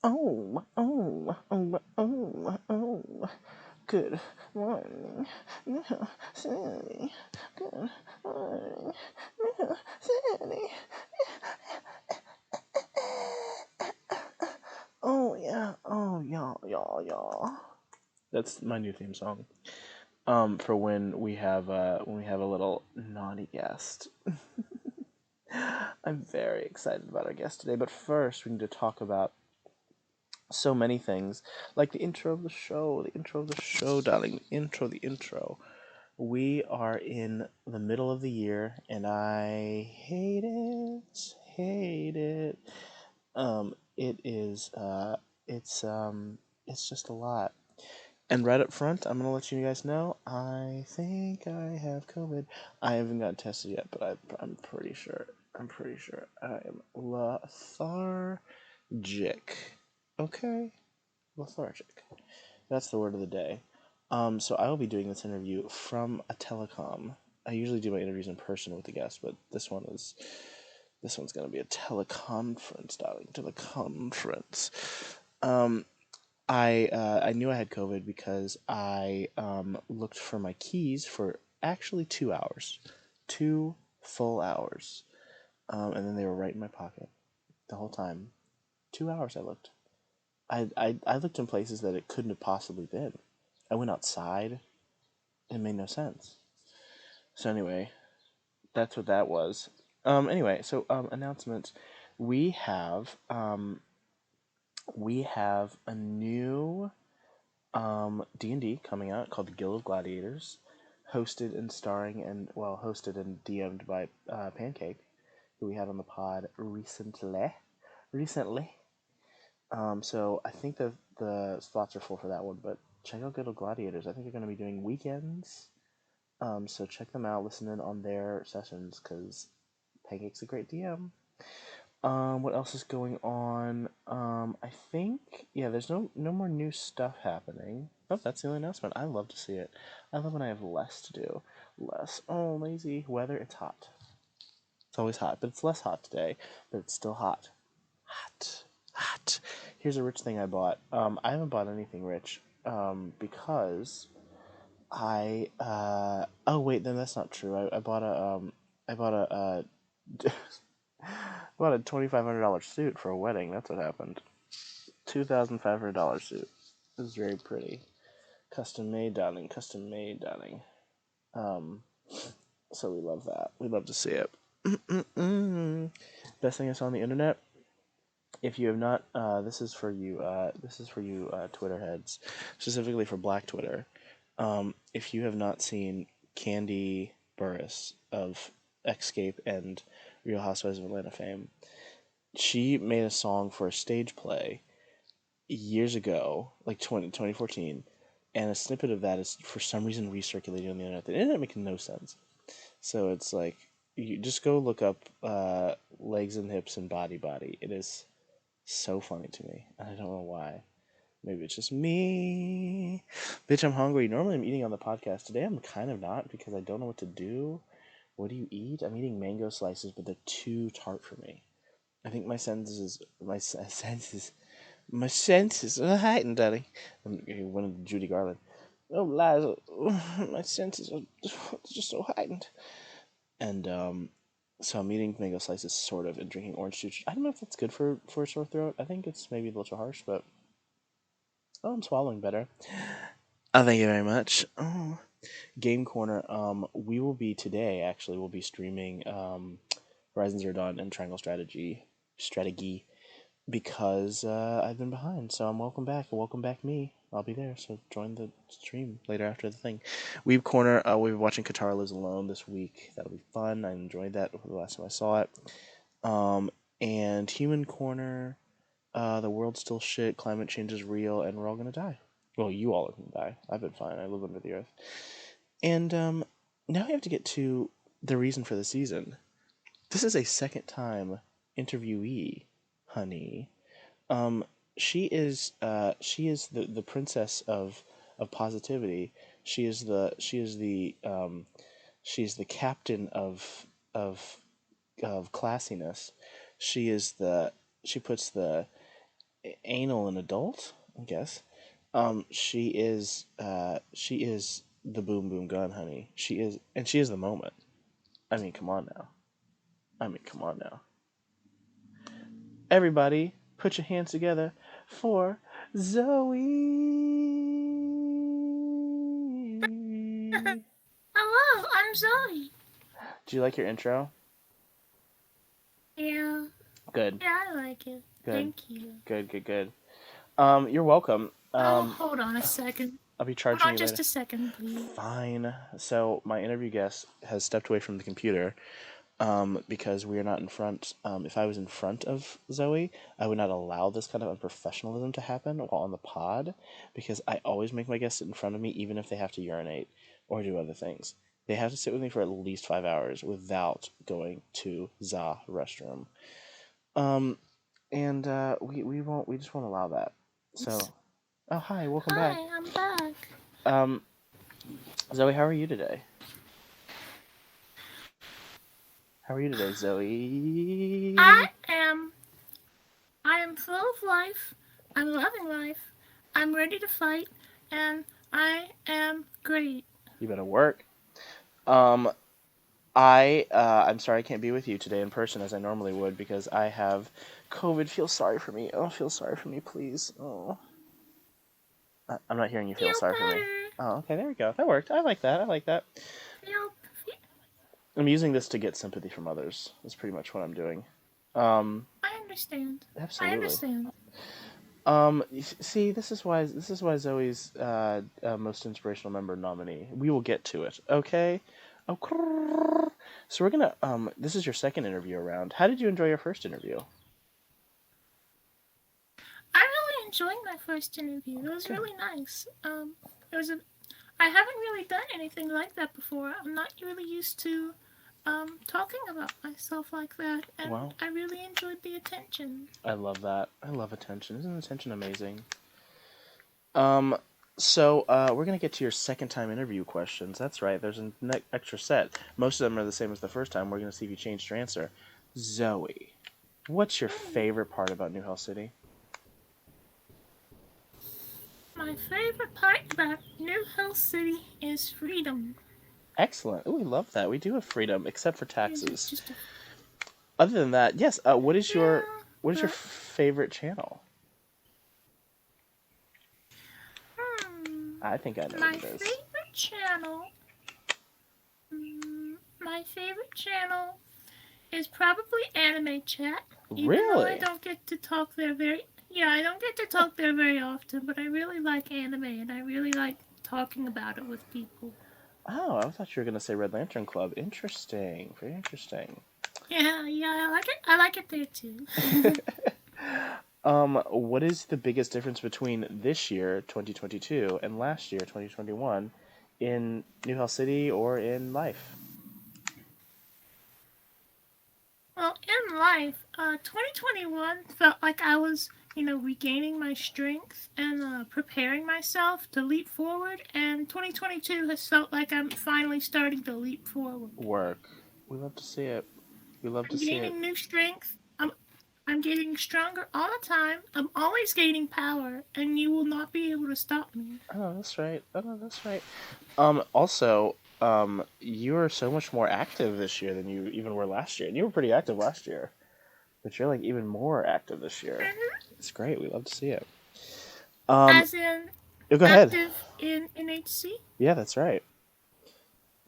Oh. Good morning, Sandy. Good morning, Sandy. Oh yeah, oh y'all. That's my new theme song. For when we have a little naughty guest. I'm very excited about our guest today, but first we need to talk about so many things, like the intro of the show, darling, the intro. We are in the middle of the year, and I hate it. It is, it's just a lot. And right up front, I'm gonna let you guys know, I think I have COVID. I haven't gotten tested yet, but I'm pretty sure. I'm pretty sure I am lethargic. Okay, lethargic. That's the word of the day. So I will be doing this interview from a telecom. I usually do my interviews in person with the guest, but this one's gonna be a teleconference, darling. Teleconference. Um, I knew I had COVID because I looked for my keys for actually 2 hours, 2 full hours, and then they were right in my pocket the whole time. 2 hours I looked. I looked in places that it couldn't have possibly been. I went outside. It made no sense. So anyway, that's what that was. Anyway, so announcements. We have um, we have a new D&D coming out called the Guild of Gladiators, hosted and starring and well hosted and DM'd by Pancake, who we had on the pod recently. Recently. So I think the slots are full for that one, but check out Guild of Gladiators. I think they're going to be doing weekends. So check them out. Listen in on their sessions because Pancake's a great DM. What else is going on? I think yeah, there's no more new stuff happening. Oh, that's the only announcement. I love to see it. I love when I have less to do. Less. Oh, lazy weather. It's hot. It's always hot, but it's less hot today. But it's still hot. Hot. Hot. Here's a rich thing I bought. I haven't bought anything rich. Because I oh wait, then that's not true. I bought a bought a $2,500 suit for a wedding. That's what happened. $2,500 suit. It was very pretty. Custom made, darling. Custom made, darling. Um, so we love that. We love to see it. Best thing I saw on the internet. If you have not, this is for you. This is for you, Twitter heads, specifically for Black Twitter. If you have not seen Candy Burris of Escape and Real Housewives of Atlanta fame, she made a song for a stage play years ago, like 2014, and a snippet of that is for some reason recirculating on the internet. The internet makes no sense. So it's like you just go look up legs and hips and body. It is so funny to me. I don't know why. Maybe it's just me. Bitch, I'm hungry. Normally I'm eating on the podcast. Today I'm kind of not because I don't know what to do. What do you eat? I'm eating mango slices, but they're too tart for me. I think my senses are heightened, Daddy. I'm one of Judy Garland. Oh, Liza, my senses are just so heightened. And so I'm eating mango slices, sort of, and drinking orange juice. I don't know if that's good for a sore throat. I think it's maybe a little too harsh, but oh, I'm swallowing better. Oh, thank you very much. Oh, Game Corner. We will be today. Actually, we'll be streaming Horizon Zero Dawn and Triangle Strategy because I've been behind. So I'm welcome back. Welcome back, me. I'll be there. So join the stream later after the thing. Weeb Corner. We'll be watching Katara Lives Alone this week. That'll be fun. I enjoyed that the last time I saw it. Um, and Human Corner. The world's still shit. Climate change is real, and we're all gonna die. Well, you all are gonna die. I've been fine. I live under the earth. And now we have to get to the reason for the season. This is a second time interviewee, honey. Um, she is the princess of positivity. She is the captain of of classiness. She is the she puts the anal and adult, I guess. She is the boom boom gun, honey. She is the moment. I mean, come on now. I mean, come on now. Everybody, put your hands together for Zoe. Hello, I'm Zoe. Do you like your intro? Yeah, Good, yeah, I like it. good, Thank you. good. You're welcome. Oh, hold on a second. I'll be Hold charging on you just later. a second, please. Fine. So my interview guest has stepped away from the computer, because we are not in front. If I was in front of Zoe, I would not allow this kind of unprofessionalism to happen while on the pod, because I always make my guests sit in front of me, even if they have to urinate or do other things. They have to sit with me for at least 5 hours without going to the restroom. Um, and we just won't allow that. So, oh hi, welcome back. Hi, I'm back. Um, Zoe, how are you today? How are you today, I Zoe? am. I am full of life. I'm loving life. I'm ready to fight, and I am great. You better work. Um, I'm sorry I can't be with you today in person as I normally would because I have COVID. Feel sorry for me. Oh, feel sorry for me, please. Oh, I'm not hearing you feel Feel sorry for me. better. Oh, okay, there we go. That worked. I like that. I like that. Feel. I'm using this to get sympathy from others. That's pretty much what I'm doing. Um, I understand. I absolutely. understand. See, this is why Zoe's most inspirational member nominee. We will get to it. Okay. Oh, so we're gonna. This is your second interview around. How did you enjoy your first interview? I really enjoyed my first interview. It was Good. really nice. It was a. I haven't really done anything like that before. I'm not really used to talking about myself like that, and Well, I really enjoyed the attention. I love that. I love attention. Isn't attention amazing? Um, we're gonna get to your second time interview questions. That's right. There's an extra set. Most of them are the same as the first time. We're gonna see if you changed your answer. Zoe, what's your favorite part about New Hell City? My favorite part about New Hill City is freedom. Excellent. Oh, we love that. We do have freedom, except for It's taxes. just a, Other than that, yes. yeah, What is your but favorite channel? hmm, I think I know what my it is. favorite channel. My favorite channel is probably Anime Chat, even though I Really? don't get to talk there very. Yeah, I don't get to talk there very often, but I really like anime and I really like talking about it with people. Oh, I thought you were gonna say Red Lantern Club. Interesting. Very interesting. Yeah, yeah, I like it. I like it there too. What is the biggest difference between this year, 2022, and last year, 2021, in New Hell City or in life? Well, in life, 2021 felt like I was, regaining my strength and preparing myself to leap forward, and 2022 has felt like I'm finally starting to leap forward. Work. We love to see it. We love to I'm see it. gaining new strength. I'm getting stronger all the time. I'm always gaining power, and you will not be able to stop me. Oh, that's right. Oh, that's right. Also, you are so much more active this year than you even were last year. And you were pretty active last year, but you're like even more active this year. Mhm. It's great. We love to see it. Um, As in oh, go ahead. active in NHC. Yeah, that's right.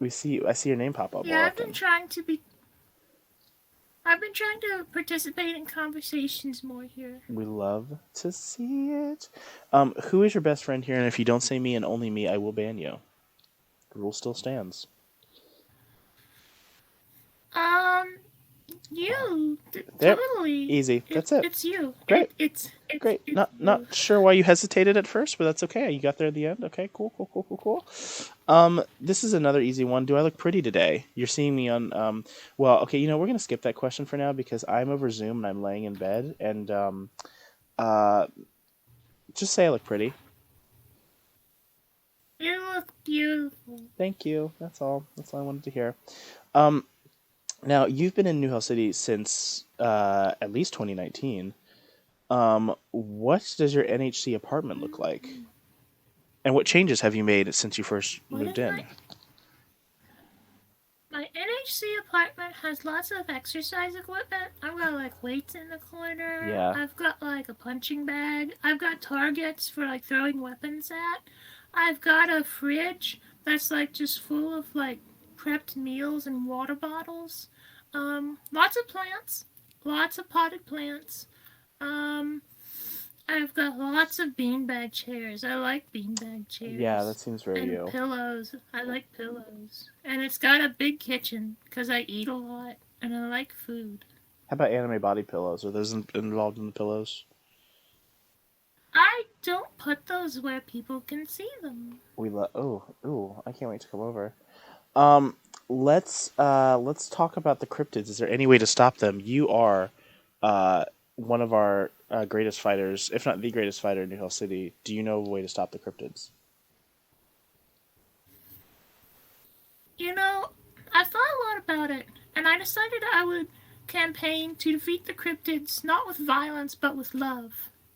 I see your name pop up more Yeah, I've been often. trying to be. I've been trying to participate in conversations more here. We love to see it. Who is your best friend here? And if you don't say me and only me, I will ban you. The rule still stands. Um, you There, totally. easy. That's it. It's you. Great. Great. It's Not you. sure why you hesitated at first, but that's okay. You got there at the end. Okay, cool. This is another easy one. Do I look pretty today? You're seeing me on well, okay, we're gonna skip that question for now because I'm over Zoom and I'm laying in bed and uh just say I look pretty. You look beautiful. Thank you. That's all. That's all I wanted to hear. Um Now you've been in New Hell City since at least 2019. What does your NHC apartment look like? And what changes have you made since you first What moved is in? my NHC apartment has lots of exercise equipment. I've got like weights in the corner. Yeah. I've got like a punching bag. I've got targets for like throwing weapons at. I've got a fridge that's like just full of like prepped meals and water bottles. Lots of plants. Lots of potted plants. Um, I've got lots of beanbag chairs. I like beanbag Yeah, that chairs. seems very And you. pillows. I like pillows. And it's got a big kitchen because I eat a lot and I like food. How about anime body pillows? Are those involved in the pillows? I don't put those where people can see them. We love. Oh, ooh! I can't wait to come over. Um, let's talk about the cryptids. Is there any way to stop them? You are, one of our greatest fighters, if not the greatest fighter in New Hill City. Do you know a way to stop the cryptids? You know, I thought a lot about it and I decided I would campaign to defeat the cryptids not with violence but with love.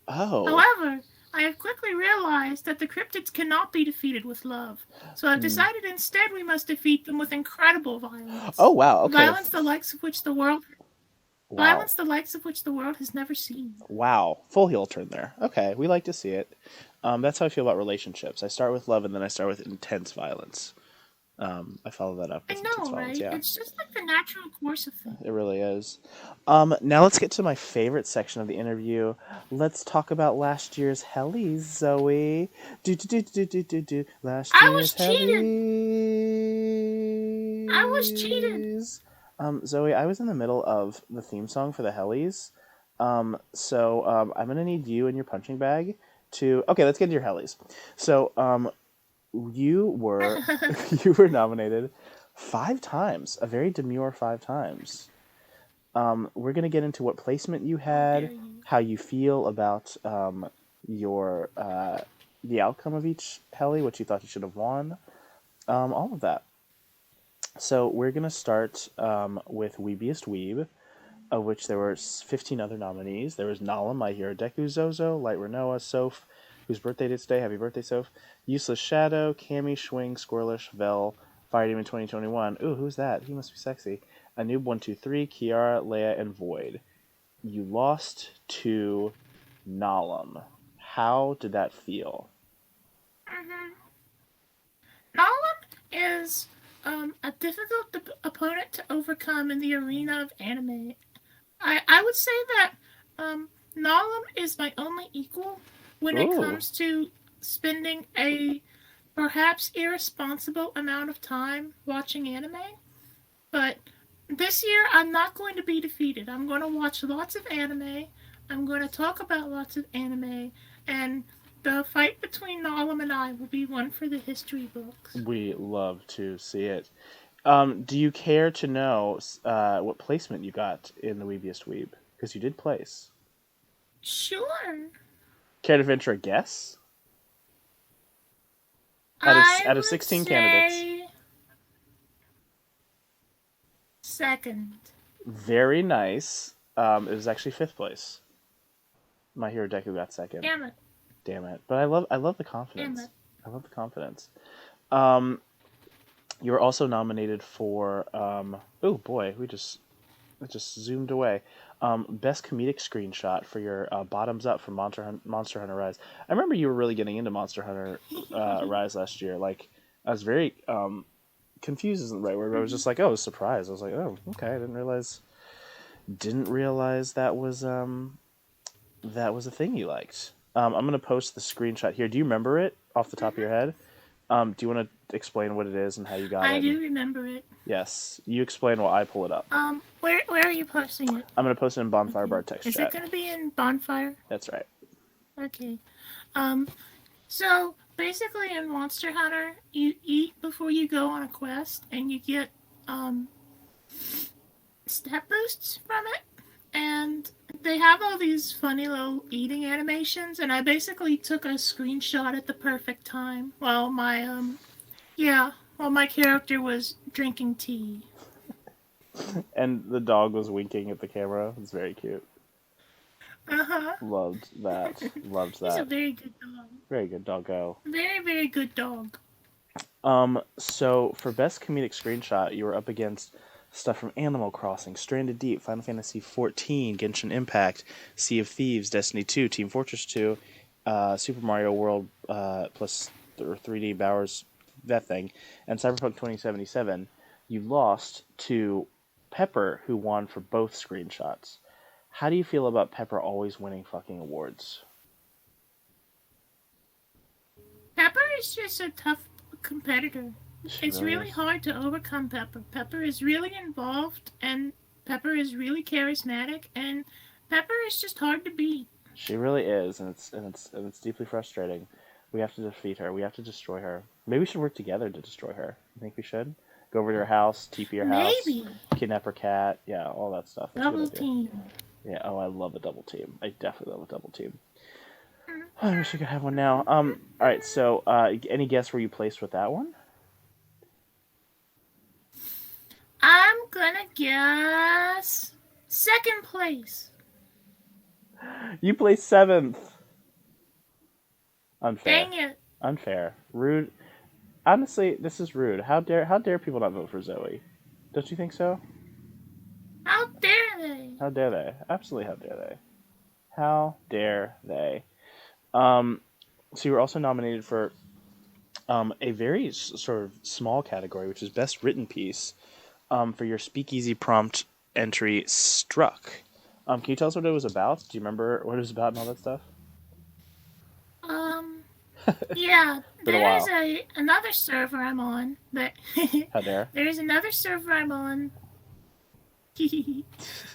Oh. However, I have quickly realized that the cryptids cannot be defeated with love, so I've Hmm. decided instead we must defeat them with incredible Oh violence. wow. Okay. Violence the likes of which the world Wow. violence the likes of which the world has never seen. Wow. Full heel turn there. Okay, we like to see it. That's how I feel about relationships. I start with love and then I start with intense violence. I follow that up I with intense know, violence. right? Yeah, It's just like the natural course of things. it really is. Now let's get to my favorite section of the interview. Let's talk about last year's Hellies, Zoe. Do. Last I was year's cheated. I was cheated. Hellies. Zoe, I was in the middle of the theme song for the Hellies. So I'm gonna need you and your punching bag to. Okay, let's get into your Hellies. So you were you were nominated 5 times, a very demure 5 times. We're gonna get into what placement you How had, dare you? how you feel about your the outcome of each heli, what you thought you should have won, all of that. So we're gonna start with Weebiest Weeb, of which there were 15 other nominees. There was Nala, My Hero Deku, Zozo, Light Renoa, Soph, whose birthday it is today. Happy birthday, Soph. Useless Shadow, Cammy, Schwing, Squirlish, Vel, Fire Demon 2021. Ooh, who's that? He must be sexy. Anoob 123, Kiara, Leia, and Void. You lost to Nalam. How did that feel? Mm-hmm. Nolan is a difficult opponent to overcome in the arena of anime. I would say that Nalam is my only equal when it Ooh. comes to spending a perhaps irresponsible amount of time watching anime. But this year, I'm not going to be defeated. I'm going to watch lots of anime. I'm going to talk about lots of anime. And the fight between Nalam and I will be one for the history books. We love to see it. Do you care to know what placement you got in the Weebiest Weeb? Because you did place. Sure. Care to venture a guess? Out of I out of would 16 candidates. say second. Very nice. It was actually fifth place. My Hero Deku got second. Damn it. Damn it! But I love the Damn confidence. it. I love the confidence. Um, you were also nominated for. Oh boy, we just it just zoomed away. Best comedic screenshot for your bottoms up from Monster Hunter Rise. I remember you were really getting into Monster Hunter Rise last year. Like I was very confused isn't the right word. But I was just like, oh, I was surprised. I was like, oh, okay, I didn't realize that was a thing you liked. I'm gonna post the screenshot here. Do you remember it off the top of your head? Do you want to explain what it is and how you got I it? do remember it. Yes, you explain while I pull it up. Where are you posting it? I'm gonna post it in Bonfire Okay. Bar text Is it chat. going to be in Bonfire? That's right. Okay. Um, so basically in Monster Hunter, you eat before you go on a quest, and you get um stat boosts from it. And they have all these funny little eating animations, and I basically took a screenshot at the perfect time while my character was drinking tea. And the dog was winking at the camera. It's very cute. Uh huh. Loved that. Loved He's a that. very good dog. Very good doggo. Very, very good dog. So for best comedic screenshot, you were up against stuff from Animal Crossing, Stranded Deep, Final Fantasy XIV, Genshin Impact, Sea of Thieves, Destiny 2, Team Fortress 2, Super Mario World plus 3D Bowers, that thing, and Cyberpunk 2077. You lost to Pepper, who won for both screenshots. How do you feel about Pepper always winning fucking awards? Pepper is just a tough competitor. She It's really really is. hard to overcome Pepper. Pepper is really involved, and Pepper is really charismatic, and Pepper is just hard to beat. She really is, and it's deeply frustrating. We have to defeat her. We have to destroy her. Maybe we should work together to destroy her. You think we should? Go over to her house, TP her house, Maybe. kidnap her cat. Yeah, all that stuff. That's a Double good idea. team. Yeah. Oh, I love a double team. I definitely love a double team. Mm-hmm. I wish I could have one now. All right. So, any guess where you placed with that one? I'm gonna guess second place. You placed seventh. Unfair. Dang it. Unfair. Rude. Honestly, this is rude. How dare people not vote for Zoe? Don't you think so? How dare they? How dare they? Absolutely, how dare they? How dare they? So you were also nominated for a very sort of small category, which is best written piece, for your Speakeasy prompt entry Struck. Can you tell us what it was about? Do you remember what it was about and all that stuff? Yeah, Been a there is while. another server I'm on, but How dare? there's another server I'm on.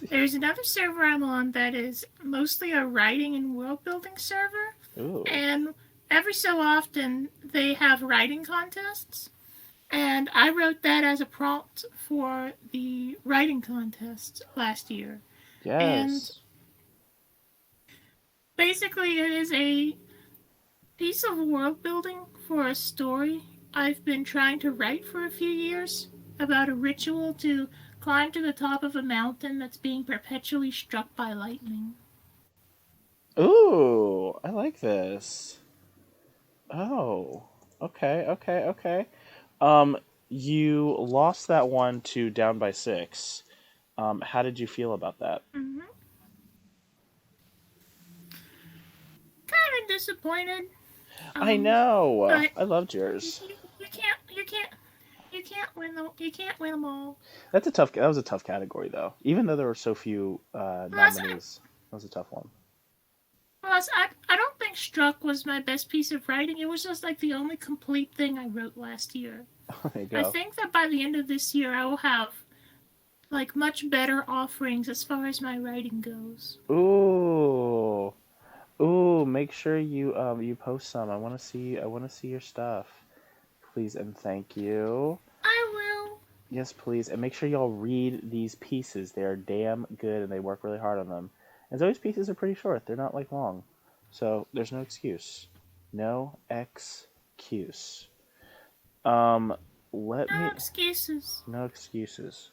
There's another server I'm on that is mostly a writing and world building server, Ooh. and every so often they have writing contests, and I wrote that as a prompt for the writing contest last year. And Yes. basically, it is a piece of world building for a story I've been trying to write for a few years about a ritual to climb to the top of a mountain that's being perpetually struck by lightning. Ooh, I like this. Oh. Okay, okay, okay. Um, you lost that one to Down by Six. How did you feel about that? Mm-hmm. Kind of disappointed, I um, know. but I loved yours. you can't win them all. That's a tough. That was a tough category, though. Even though there were so few Plus, nominees, that was a tough one. I don't think Struck was my best piece of writing. It was just like the only complete thing I wrote last year. There you I go. think that by the end of this year, I will have like much better offerings as far as my writing goes. Ooh, ooh. Make sure you post some. I want to see your stuff, please and thank you. I will. Yes, please, and make sure y'all read these pieces. They are damn good, and they work really hard on them. And Zoe's pieces are pretty short. They're not like long, so there's no excuse. No excuse. Um, let No me. excuses. No excuses.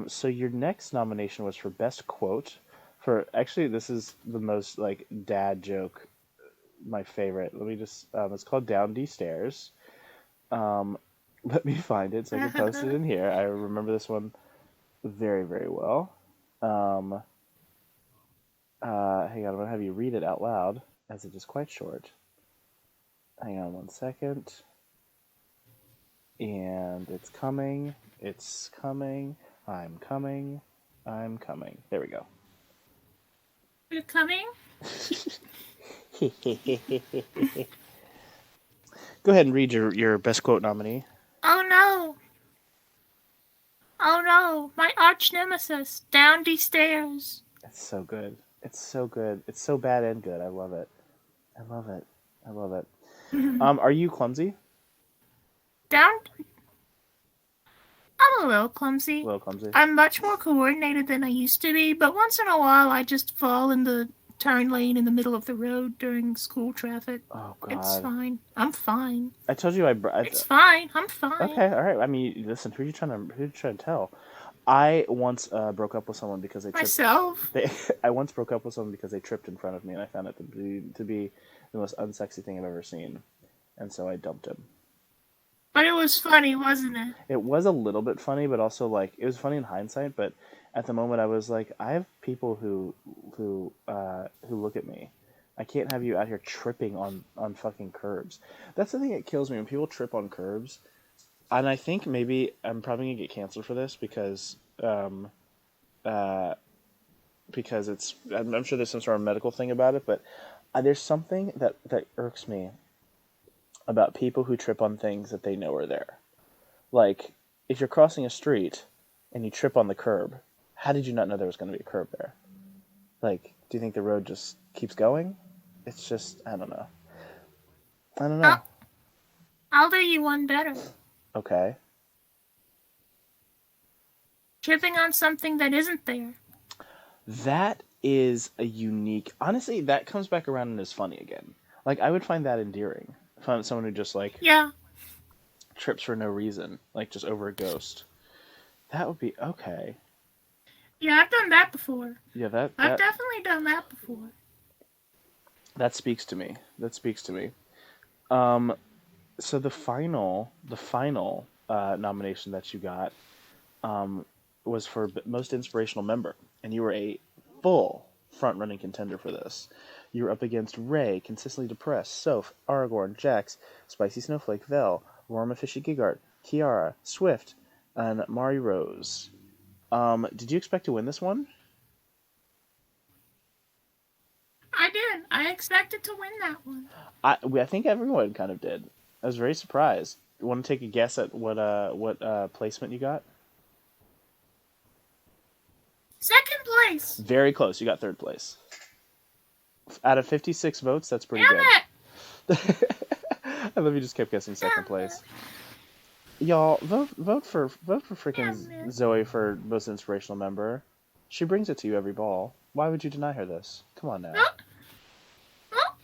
So your next nomination was for best quote. For actually, this is the most like dad joke. My favorite. Let me just. It's called Down D Stairs. Um, let me find it so I can post it in here. I remember this one very very well. Um, hang on, I'm gonna have you read it out loud as it is quite short. Hang on one second. And it's coming. It's coming. I'm coming. I'm coming. There we go. You're coming? Go ahead and read your best quote nominee. Oh no! Oh no! My arch nemesis, down the stairs. It's so good. It's so good. It's so bad and good. I love it. I love it. I love it. Are you clumsy? Down. I'm a little clumsy. A little clumsy. I'm much more coordinated than I used to be, but once in a while I just fall in the turn lane in the middle of the road during school traffic. Oh It's God. fine. I'm fine. I told you I. It's fine. I'm fine. Okay. All right. I mean, listen. Who you trying to tell? I once broke up with someone because they tripped. Myself. I once broke up with someone because they tripped in front of me, and I found it to be the most unsexy thing I've ever seen, and so I dumped him. But it was funny, wasn't it? It was a little bit funny, but also like it was funny in hindsight. But at the moment, I was like, I have people who look at me. I can't have you out here tripping on fucking curbs. That's the thing that kills me when people trip on curbs. And I think maybe I'm probably gonna get canceled for this uh, because it's I'm sure there's some sort of medical thing about it, but there's something that irks me about people who trip on things that they know are there. Like, if you're crossing a street and you trip on the curb, how did you not know there was going to be a curb there? Like, do you think the road just keeps going? It's just, I don't know. I don't know. I'll, I'll do you one better. Okay. Tripping on something that isn't there. That is a unique. Honestly, that comes back around and is funny again. Like, I would find that endearing. Find someone who just, like, Yeah. trips for no reason, like, just over a ghost. That would be okay. Yeah, I've done that before. Yeah, I've definitely done that before. that speaks to me. That speaks to me. Um, so the final nomination that you got um, was for most inspirational member, and you were a full front-running contender for this. You were up against Ray, consistently depressed, Soph, Aragorn, Jax, Spicy Snowflake, Vel, Rorma Fishy Gigart, Kiara, Swift, and Mari Rose. Did you expect to win this one? I did. I expected to win that one. I think everyone kind of did. I was very surprised. You want to take a guess at what placement you got? Second place. Very close. You got third place. Out of 56 votes, that's pretty Damn good. it. I love you just kept guessing second Damn place. it. Y'all, vote for freaking Damn it. Zoe for most inspirational member. She brings it to you every ball. Why would you deny her this? Come on now. Vote, vote,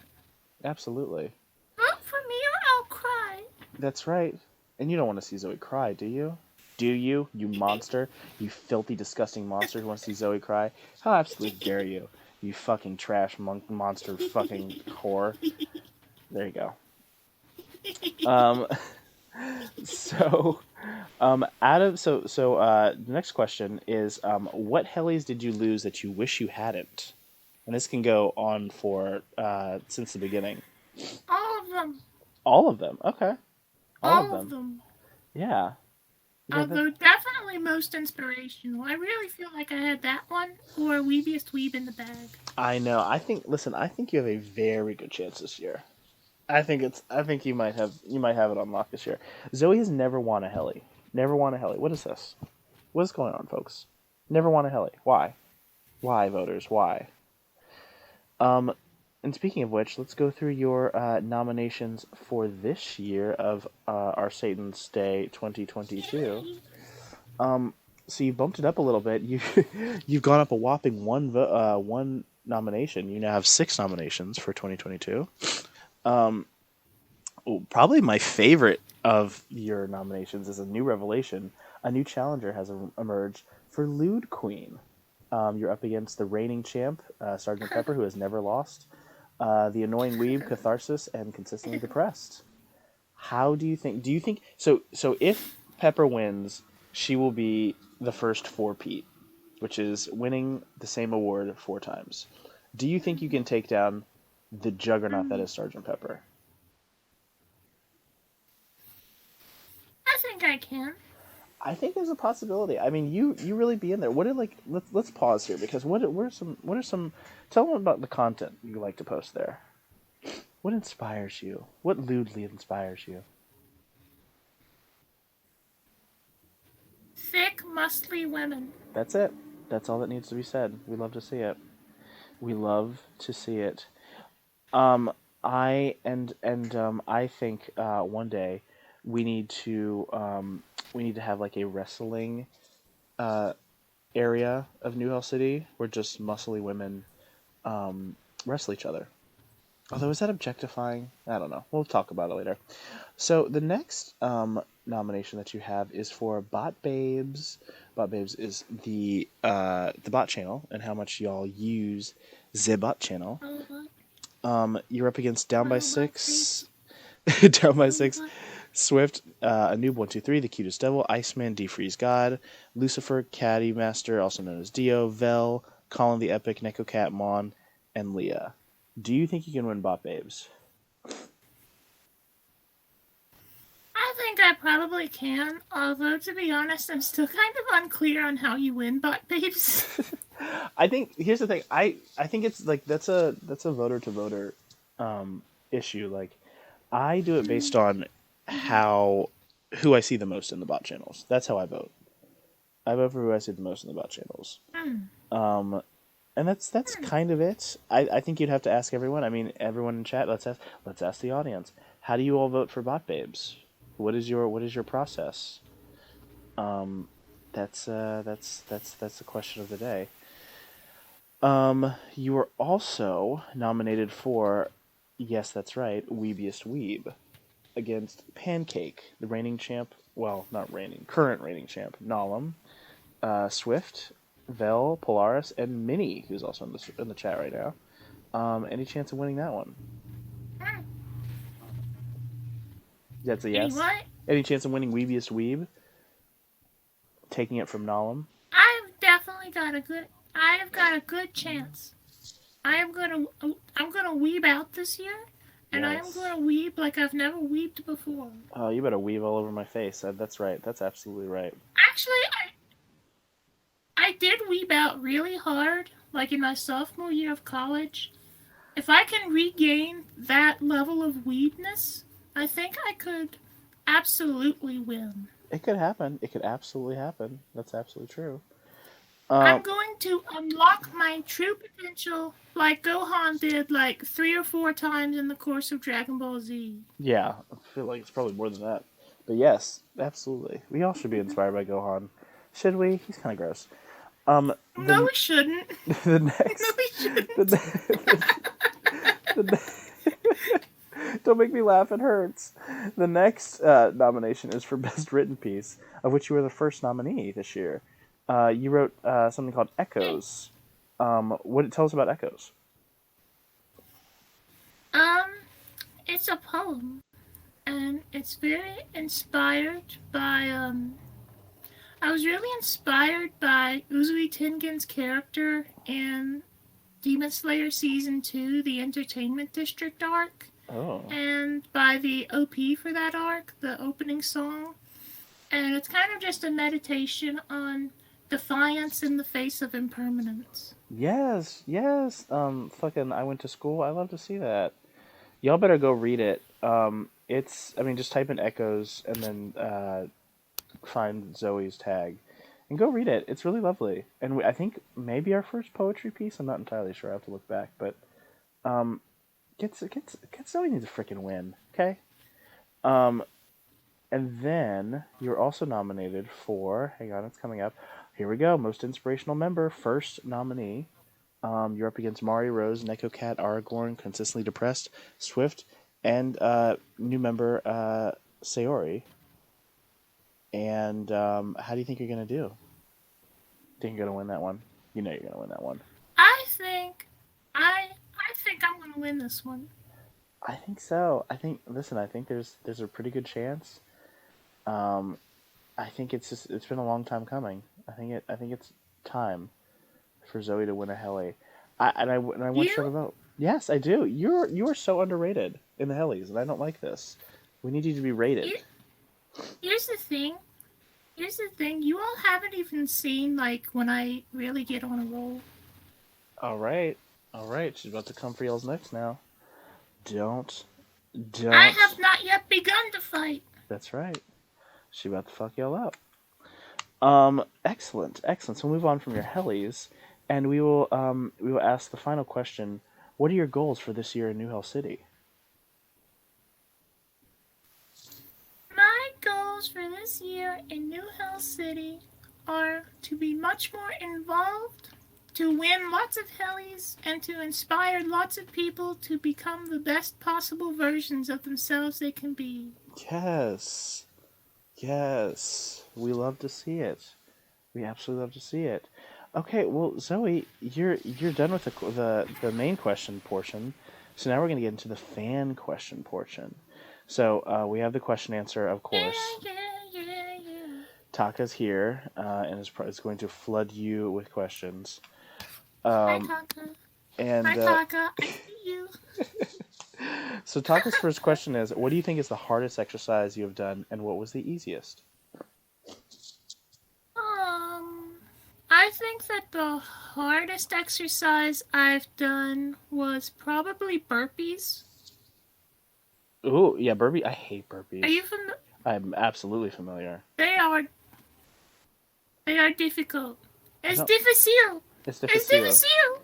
Absolutely. vote for me or I'll cry. That's right. And you don't want to see Zoe cry, do you? Do you, you monster? You filthy, disgusting monster who wants to see Zoe cry? How absolutely dare you? You fucking trash monster fucking whore. There you go. Um, so, the next question is, what Hellies did you lose that you wish you hadn't? And this can go on for, since the beginning. All of them. All of them, okay. All of them. Yeah. Although definitely most inspirational. I really feel like I had that one or Weebiest Weeb in the bag. I know. I think you have a very good chance this year. I think you might have it on lock this year. Zoe has never won a heli. Never won a heli. What is this? What is going on, folks? Never won a heli. Why? Why, voters? Why? And speaking of which, let's go through your nominations for this year of our Satan's Day 2022. So you bumped it up a little bit. You've gone up a whopping one nomination. You now have 6 nominations for 2022. Probably my favorite of your nominations is a new revelation. A new challenger has emerged for Lewd Queen. You're up against the reigning champ, Sergeant Pepper, who has never lost. The annoying weeb, Catharsis, and consistently depressed. How do you think? Do you think so? So if Pepper wins, she will be the first 4-peat, which is winning the same award 4 times. Do you think you can take down the juggernaut that is Sergeant Pepper? I think I can. I think there's a possibility. I mean, you really be in there. What are let's pause here because what are some tell them about the content you like to post there. What inspires you? What lewdly inspires you? Thick, muscly women. That's it. That's all that needs to be said. We love to see it. We love to see it. I think one day we need to have like a wrestling area of New Hell City where just muscly women wrestle each other. Although, is that objectifying? I don't know. We'll talk about it later. So the next nomination that you have is for Bot Babes. Bot Babes is the bot channel and how much y'all use the bot channel. You're up against Down by Six, Down by Six, Swift, a noob 123, the cutest devil, Iceman, Defreeze God, Lucifer, Caddy Master, also known as Dio, Vel, Colin the Epic, Neko Cat, Mon, and Leah. Do you think you can win Bot Babes? I think I probably can, although to be honest, I'm still kind of unclear on how you win Bot Babes. I think here's the thing. I think it's like that's a voter to voter issue. Like I do it based on who I see the most in the bot channels. That's how I vote. I vote for who I see the most in the bot channels. And that's kind of it. I think you'd have to ask everyone. I mean, everyone in chat. Let's ask the audience. How do you all vote for Bot Babes? What is your process? That's the question of the day. You were also nominated for, yes, that's right, Weebiest Weeb, against Pancake, the reigning champ. Well, not reigning, current reigning champ, Nalum, Swift, Vel, Polaris, and Minnie, who's also in the chat right now. Any chance of winning that one? That's a yes. What? Any chance of winning Weebiest Weeb? Taking it from Nalum? I've got a good chance. I'm gonna weeb out this year, and Yes. I'm gonna weeb like I've never weebed before. Oh, you better weave all over my face. That's right. That's absolutely right. Actually, I did weeb out really hard, like in my sophomore year of college. If I can regain that level of weebness, I think I could absolutely win. It could happen. It could absolutely happen. That's absolutely true. I'm going to unlock my true potential like Gohan did like 3 or 4 times in the course of Dragon Ball Z. Yeah, I feel like it's probably more than that. But yes, absolutely. We all should be inspired by Gohan. Should we? He's kind of gross. No, we shouldn't. The next. No, we shouldn't. Don't make me laugh. It hurts. The next nomination is for Best Written Piece, of which you were the first nominee this year. You wrote something called Echoes. Tell us about Echoes? It's a poem, and it's very inspired by I was really inspired by Uzui Tengen's character in Demon Slayer Season 2, the Entertainment District arc. Oh. And by the OP for that arc, the opening song. And it's kind of just a meditation on defiance in the face of impermanence. Yes. Fucking, I went to school. I love to see that. Y'all better go read it. Just type in Echoes and then find Zoe's tag and go read it. It's really lovely. And I think maybe our first poetry piece. I'm not entirely sure. I have to look back, but get Zoe needs a freaking win. Okay. And then you're also nominated for. Hang on, it's coming up. Here we go. Most inspirational member, first nominee. You're up against Mari Rose, Neko Cat, Aragorn, Consistently Depressed, Swift, and new member Sayori. And how do you think you're gonna do? Think you're gonna win that one? You know you're gonna win that one. I think I'm gonna win this one. I think so. I think there's a pretty good chance. I think it's been a long time coming. I think it's time for Zoe to win a Heli. I want you to vote. Yes, I do. You are so underrated in the Helis, and I don't like this. We need you to be rated. Here's the thing. You all haven't even seen like when I really get on a roll. All right. She's about to come for y'all's next now. Don't. I have not yet begun to fight. That's right. She's about to fuck y'all up. Excellent. So we'll move on from your Helis, and we will ask the final question. What are your goals for this year in New Hell City? My goals for this year in New Hell City are to be much more involved to win lots of Hellies and to inspire lots of people to become the best possible versions of themselves they can be. Yes. Yes. We love to see it. We absolutely love to see it. Okay, well, Zoe, you're done with the main question portion. So now we're going to get into the fan question portion. So we have the question answer, of course. Yeah. Taka's here and is going to flood you with questions. Hi, Taka. And Hi, Taka. I see you. so Taka's first question is, what do you think is the hardest exercise you have done, and what was the easiest? I think that the hardest exercise I've done was probably burpees. Ooh, yeah, burpee. I hate burpees. Are you familiar? I'm absolutely familiar. They are difficult. It's difficile. It's It's difficile.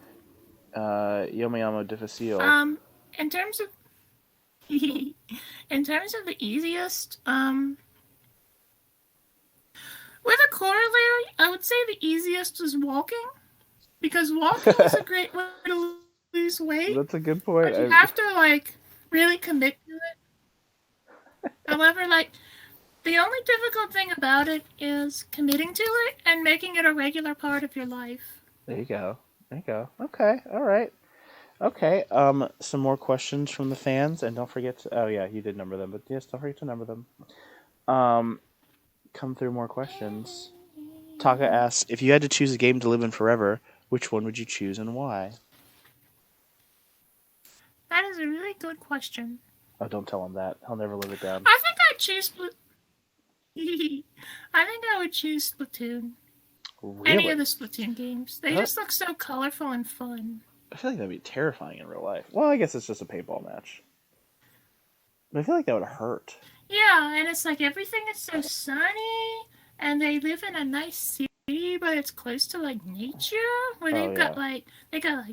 difficile. Yomayama difficile. In terms of the easiest, with a corollary, I would say the easiest is walking, because walking is a great way to lose weight. That's a good point. But you have to really commit to it. However, the only difficult thing about it is committing to it and making it a regular part of your life. There you go. Okay. All right. Okay. Some more questions from the fans, and don't forget to. Oh yeah, you did number them, but yes, don't forget to number them. Come through more questions. Taka asks, if you had to choose a game to live in forever, which one would you choose and why? That is a really good question. Oh, don't tell him that. He'll never live it down. I think I'd choose I think I would choose Splatoon. Really? Any of the Splatoon games. They just look so colorful and fun. I feel like that'd be terrifying in real life. Well, I guess it's just a paintball match. But I feel like that would hurt. Yeah, and it's everything is so sunny, and they live in a nice city, but it's close to nature, where they've got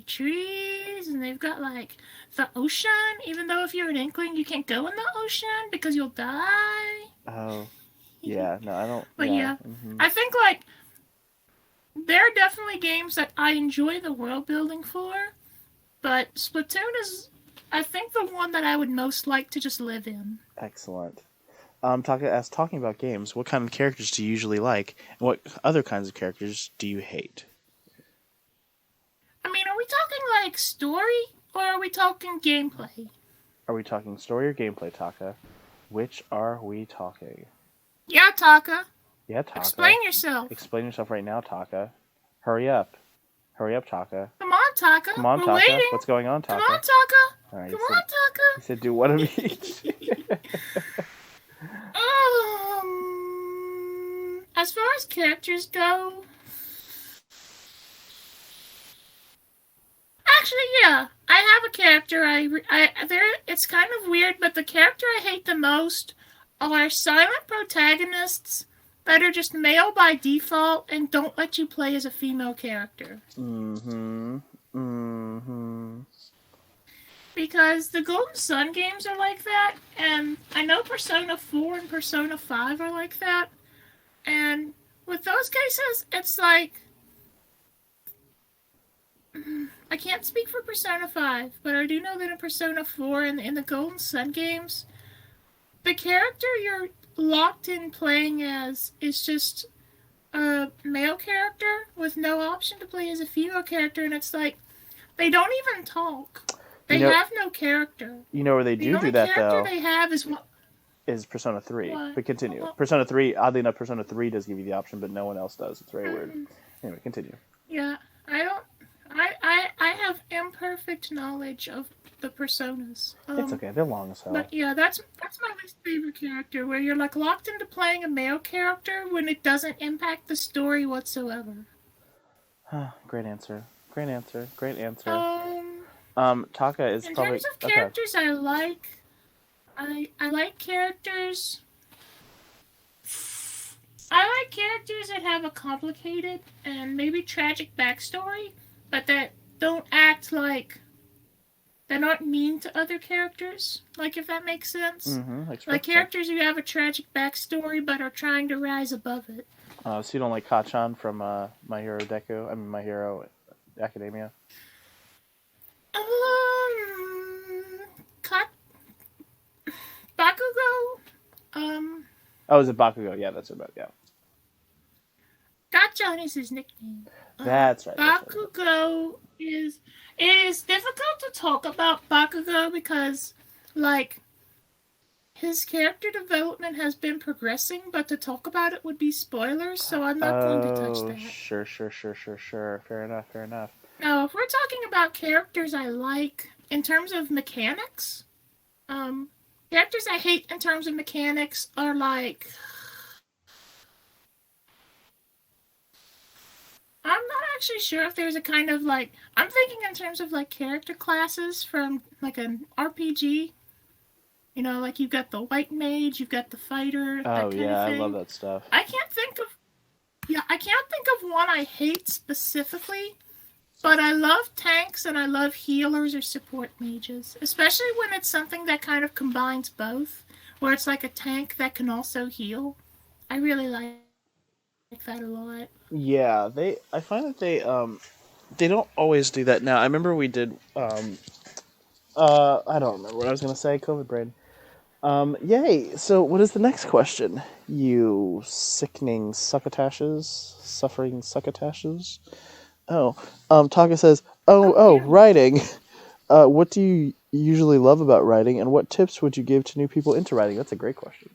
trees, and they've got the ocean. Even though if you're an Inkling, you can't go in the ocean because you'll die. Oh, yeah. No, I don't. But yeah, mm-hmm. I think there are definitely games that I enjoy the world building for, but Splatoon is, I think, the one that I would most like to just live in. Excellent. Talking about games, what kind of characters do you usually like, and what other kinds of characters do you hate? I mean, are we talking story, or are we talking gameplay? Are we talking story or gameplay, Taka? Which are we talking? Yeah, Taka. Yeah, Taka. Explain yourself. Explain yourself right now, Taka. Hurry up. Hurry up, Taka. Come on, Taka. Come on, We're Taka. waiting. What's going on, Taka? Come on, Taka. All right, Come on, Taka. He said do one of each. As far as characters go... Actually, yeah. I have a character. It's kind of weird, but the character I hate the most are silent protagonists that are just male by default and don't let you play as a female character. Because the Golden Sun games are like that, and I know Persona 4 and Persona 5 are like that, and with those cases, it's I can't speak for Persona 5, but I do know that in Persona 4 and in the Golden Sun games, the character you're locked in playing as is just a male character with no option to play as a female character, and it's they don't even talk. They have no character. You know where they do that, though? The only character they have is Persona 3. What? But continue. Persona 3, oddly enough, Persona 3 does give you the option, but no one else does. It's very weird. Anyway, continue. Yeah, I have imperfect knowledge of the Personas. It's okay. They're long as hell. But yeah, that's my least favorite character, where you're locked into playing a male character when it doesn't impact the story whatsoever. Great answer. Taka is in probably... terms of characters I like characters... I like characters that have a complicated and maybe tragic backstory, but that don't act they're not mean to other characters, if that makes sense. Mm-hmm, characters who have a tragic backstory but are trying to rise above it. So you don't like Kacchan from My Hero Academia? Cut Bakugo. Oh, is it Bakugo? Yeah, that's about yeah. Gotchan is his nickname. That's right. Bakugo is. It is difficult to talk about Bakugo because, like, his character development has been progressing, but to talk about it would be spoilers, so I'm not going to touch that. Sure. Fair enough. Now, if we're talking about characters I like in terms of mechanics, characters I hate in terms of mechanics are like. I'm not actually sure if there's a kind of like. I'm thinking in terms of like character classes from like an RPG. You know, like you've got the white mage, you've got the fighter. Oh that yeah, kind of thing. I love that stuff. I can't think of one I hate specifically, but I love tanks and I love healers or support mages, especially when it's something that kind of combines both, where it's like a tank that can also heal. I really like that a lot. Yeah, I find that they don't always do that now. I remember we did I don't remember what I was gonna say. COVID brain. Yay! So, what is the next question? You sickening suffering succotashes. Oh, Taka says, writing. What do you usually love about writing, and what tips would you give to new people into writing? That's a great question.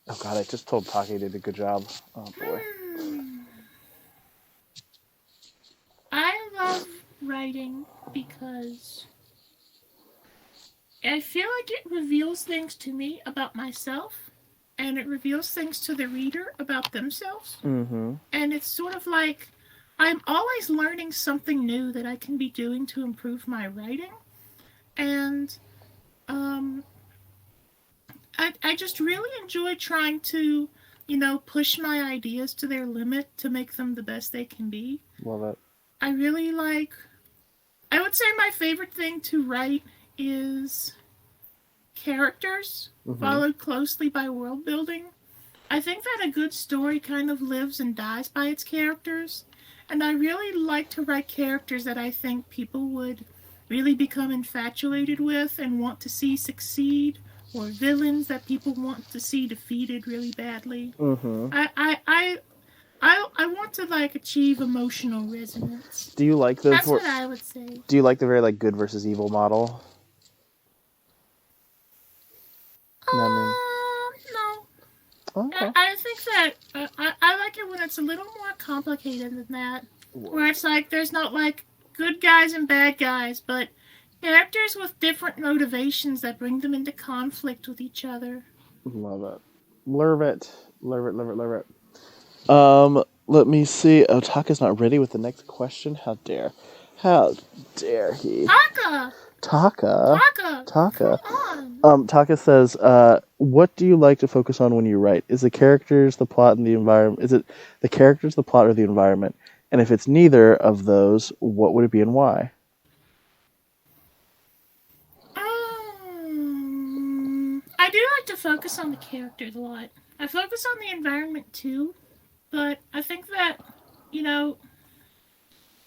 Oh God, I just told Taka he did a good job. Oh boy. I love writing because I feel like it reveals things to me about myself, and it reveals things to the reader about themselves. Mm-hmm. And it's sort of like I'm always learning something new that I can be doing to improve my writing. And I just really enjoy trying to, push my ideas to their limit to make them the best they can be. Love it. I would say my favorite thing to write is characters, followed closely by world building. I think that a good story kind of lives and dies by its characters, and I really like to write characters that I think people would really become infatuated with and want to see succeed, or villains that people want to see defeated really badly. Mm-hmm. I want to achieve emotional resonance. Do you like the? That's what I would say. Do you like the very good versus evil model? No. Okay. I think that I like it when it's a little more complicated than that, where it's there's not good guys and bad guys, but characters with different motivations that bring them into conflict with each other. Love it. Love it. Let me see. Oh, Taka's not ready with the next question. How dare he? Taka. Come on. Taka says, what do you like to focus on when you write? Is the characters, the plot, and the environment? Is it the characters, the plot, or the environment? And if it's neither of those, what would it be and why? I do like to focus on the characters a lot. I focus on the environment too, but I think that,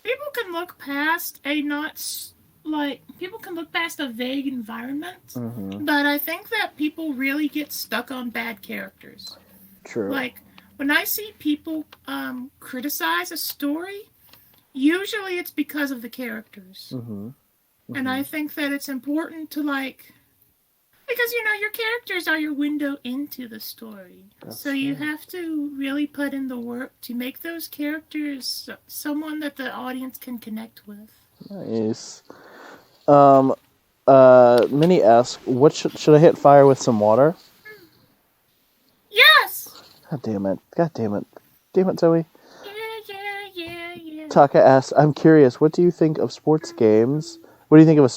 people can look past people can look past a vague environment, but I think that people really get stuck on bad characters. True. When I see people criticize a story, usually it's because of the characters. And I think that it's important to because your characters are your window into the story. So you have to really put in the work to make those characters someone that the audience can connect with. Nice. Minnie asks, what should I hit fire with some water? Yes! God damn it. Damn it, Zoe. Yeah. Taka asks, I'm curious, what do you think of sports games? What do you think of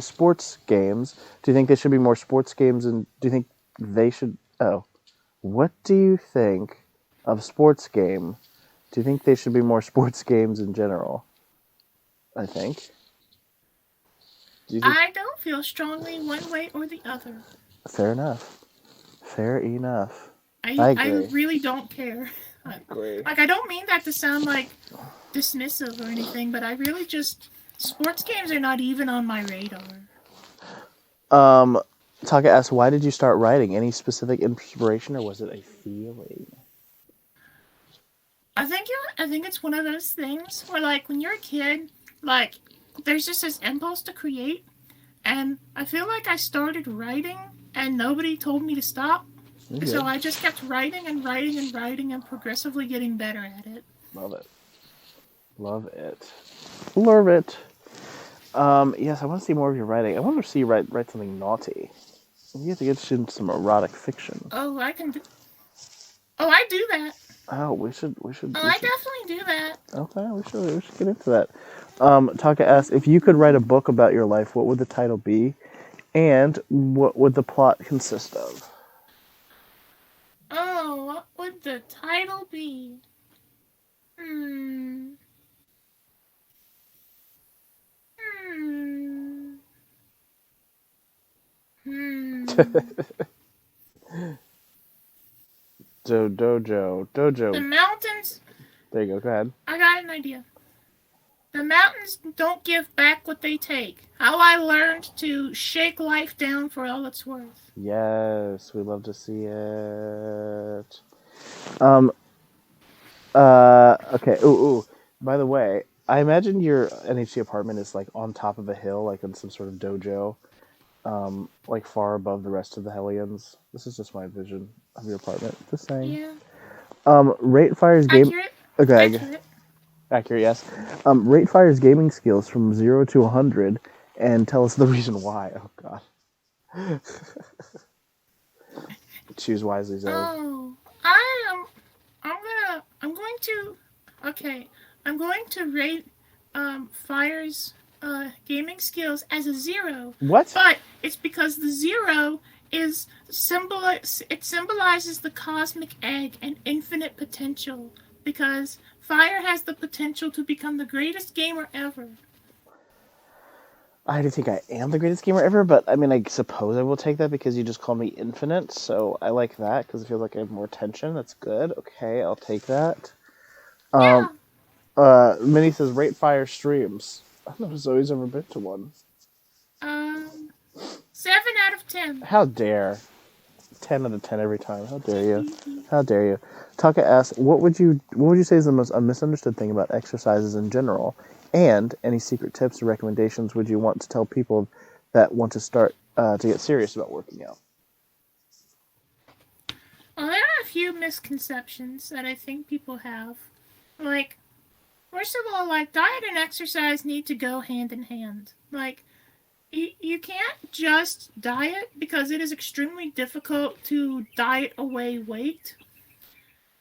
sports games? Do you think there should be more sports games, and do you think they should... Oh. What do you think of sports game? Do you think they should be more sports games in general? I think. I don't feel strongly one way or the other. Fair enough. I agree. I really don't care. I agree. I don't mean that to sound dismissive or anything, but I really just sports games are not even on my radar. Taka asks, why did you start writing? Any specific inspiration, or was it a feeling? I think it's one of those things where, like, when you're a kid, like, there's just this impulse to create, and I feel like I started writing and nobody told me to stop. Okay. So I just kept writing and writing and writing and progressively getting better at it. Love it. Love it. Love it. Yes, I want to see more of your writing. I want to see you write something naughty. You have to get into some erotic fiction. Oh, I can do. Oh, I do that. Oh, we should. Oh, I definitely do that. Okay, we should get into that. Taka asks, if you could write a book about your life, what would the title be, and what would the plot consist of? Oh, what would the title be? Dojo. The mountains. There you go. Go ahead. I got an idea. The mountains don't give back what they take. How I learned to shake life down for all it's worth. Yes, we love to see it. Okay. Ooh. By the way, I imagine your NHC apartment is like on top of a hill, like in some sort of dojo, like far above the rest of the Hellions. This is just my vision of your apartment. Just saying. Yeah. Rate Fire's game. Accurate. Okay. Accurate, yes. Rate Fire's gaming skills from 0 to 100, and tell us the reason why. Oh God. Choose wisely, Zoe. Oh, I'm going to rate Fire's gaming skills as a 0. What? But it's because the 0 is it symbolizes the cosmic egg and infinite potential, because Fire has the potential to become the greatest gamer ever. I don't think I am the greatest gamer ever, but I mean, I suppose I will take that because you just call me infinite, so I like that because it feels like I have more attention. That's good. Okay, I'll take that. Yeah. Minnie says, rate Fire streams. I don't know if Zoe's ever been to one. 7 out of 10. How dare. 10 out of 10 every time. How dare you? How dare you? Taka asks, what would you say is the most misunderstood thing about exercises in general? And any secret tips or recommendations would you want to tell people that want to start to get serious about working out? Well, there are a few misconceptions that I think people have. Like, first of all, like, diet and exercise need to go hand in hand. Like, you can't just diet, because it is extremely difficult to diet away weight.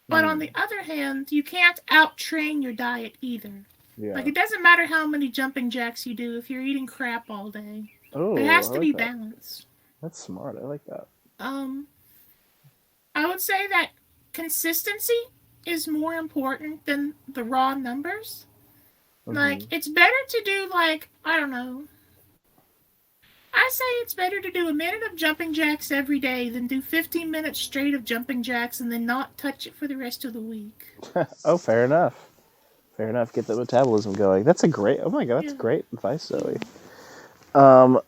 But on the other hand, you can't out-train your diet either. Yeah. Like, it doesn't matter how many jumping jacks you do if you're eating crap all day. Oh, it has to be that. balanced. That's smart. I like that. I would say that consistency is more important than the raw numbers. Mm-hmm. Like, it's better to do, like, I don't know. I say it's better to do a minute of jumping jacks every day than do 15 minutes straight of jumping jacks and then not touch it for the rest of the week. Oh, fair enough. Fair enough. Get the metabolism going. That's a great. Oh my God, that's great advice, Zoe. Outside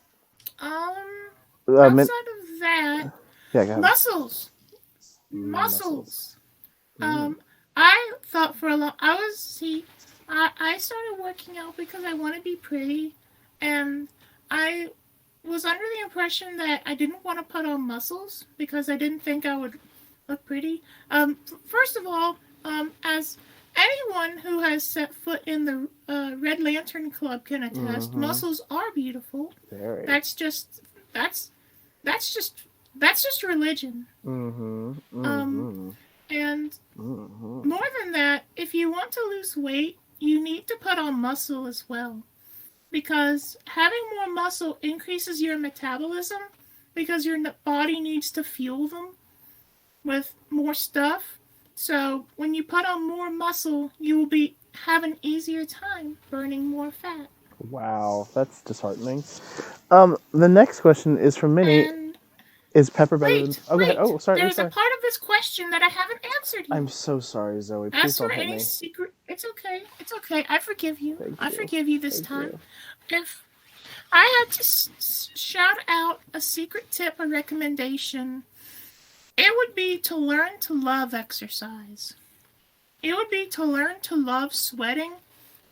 of that, yeah, go ahead. Muscles. I thought for a long. I started working out because I want to be pretty, and I was under the impression that I didn't want to put on muscles because I didn't think I would look pretty. First of all, as anyone who has set foot in the Red Lantern Club can attest, muscles are beautiful. Very. That's just religion. And more than that, if you want to lose weight, you need to put on muscle as well. Because having more muscle increases your metabolism, because your body needs to fuel them with more stuff. So when you put on more muscle, you will have an easier time burning more fat. Wow, that's disheartening. The next question is from Minnie. Is pepper better than... Oh, wait. Sorry. There's a part of this question that I haven't answered yet. I'm so sorry, Zoe. Please don't hit me. If It's okay. It's okay. I forgive you. Thank I you. forgive you this Thank time. you. If I had to shout out a secret tip or recommendation, it would be to learn to love exercise. It would be to learn to love sweating,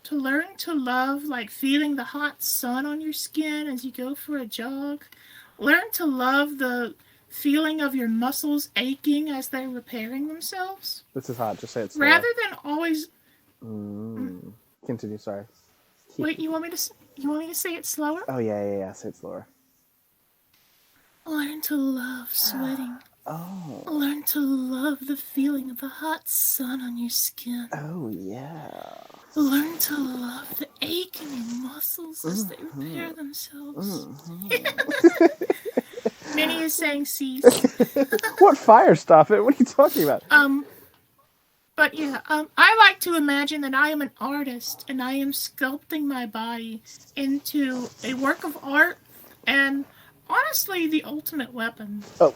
to learn to love like feeling the hot sun on your skin as you go for a jog. Learn to love the feeling of your muscles aching as they're repairing themselves. This is hot. Just say it slower. Rather than always Continue. Sorry. wait, you want me to say it slower? Oh yeah. Say it slower. Learn to love sweating. Oh. Learn to love the feeling of the hot sun on your skin. Oh yeah. Learn to love the ache in your muscles as they repair themselves. Minnie is saying cease. What fire? Stop it! What are you talking about? But yeah, I like to imagine that I am an artist and I am sculpting my body into a work of art and honestly the ultimate weapon. Oh.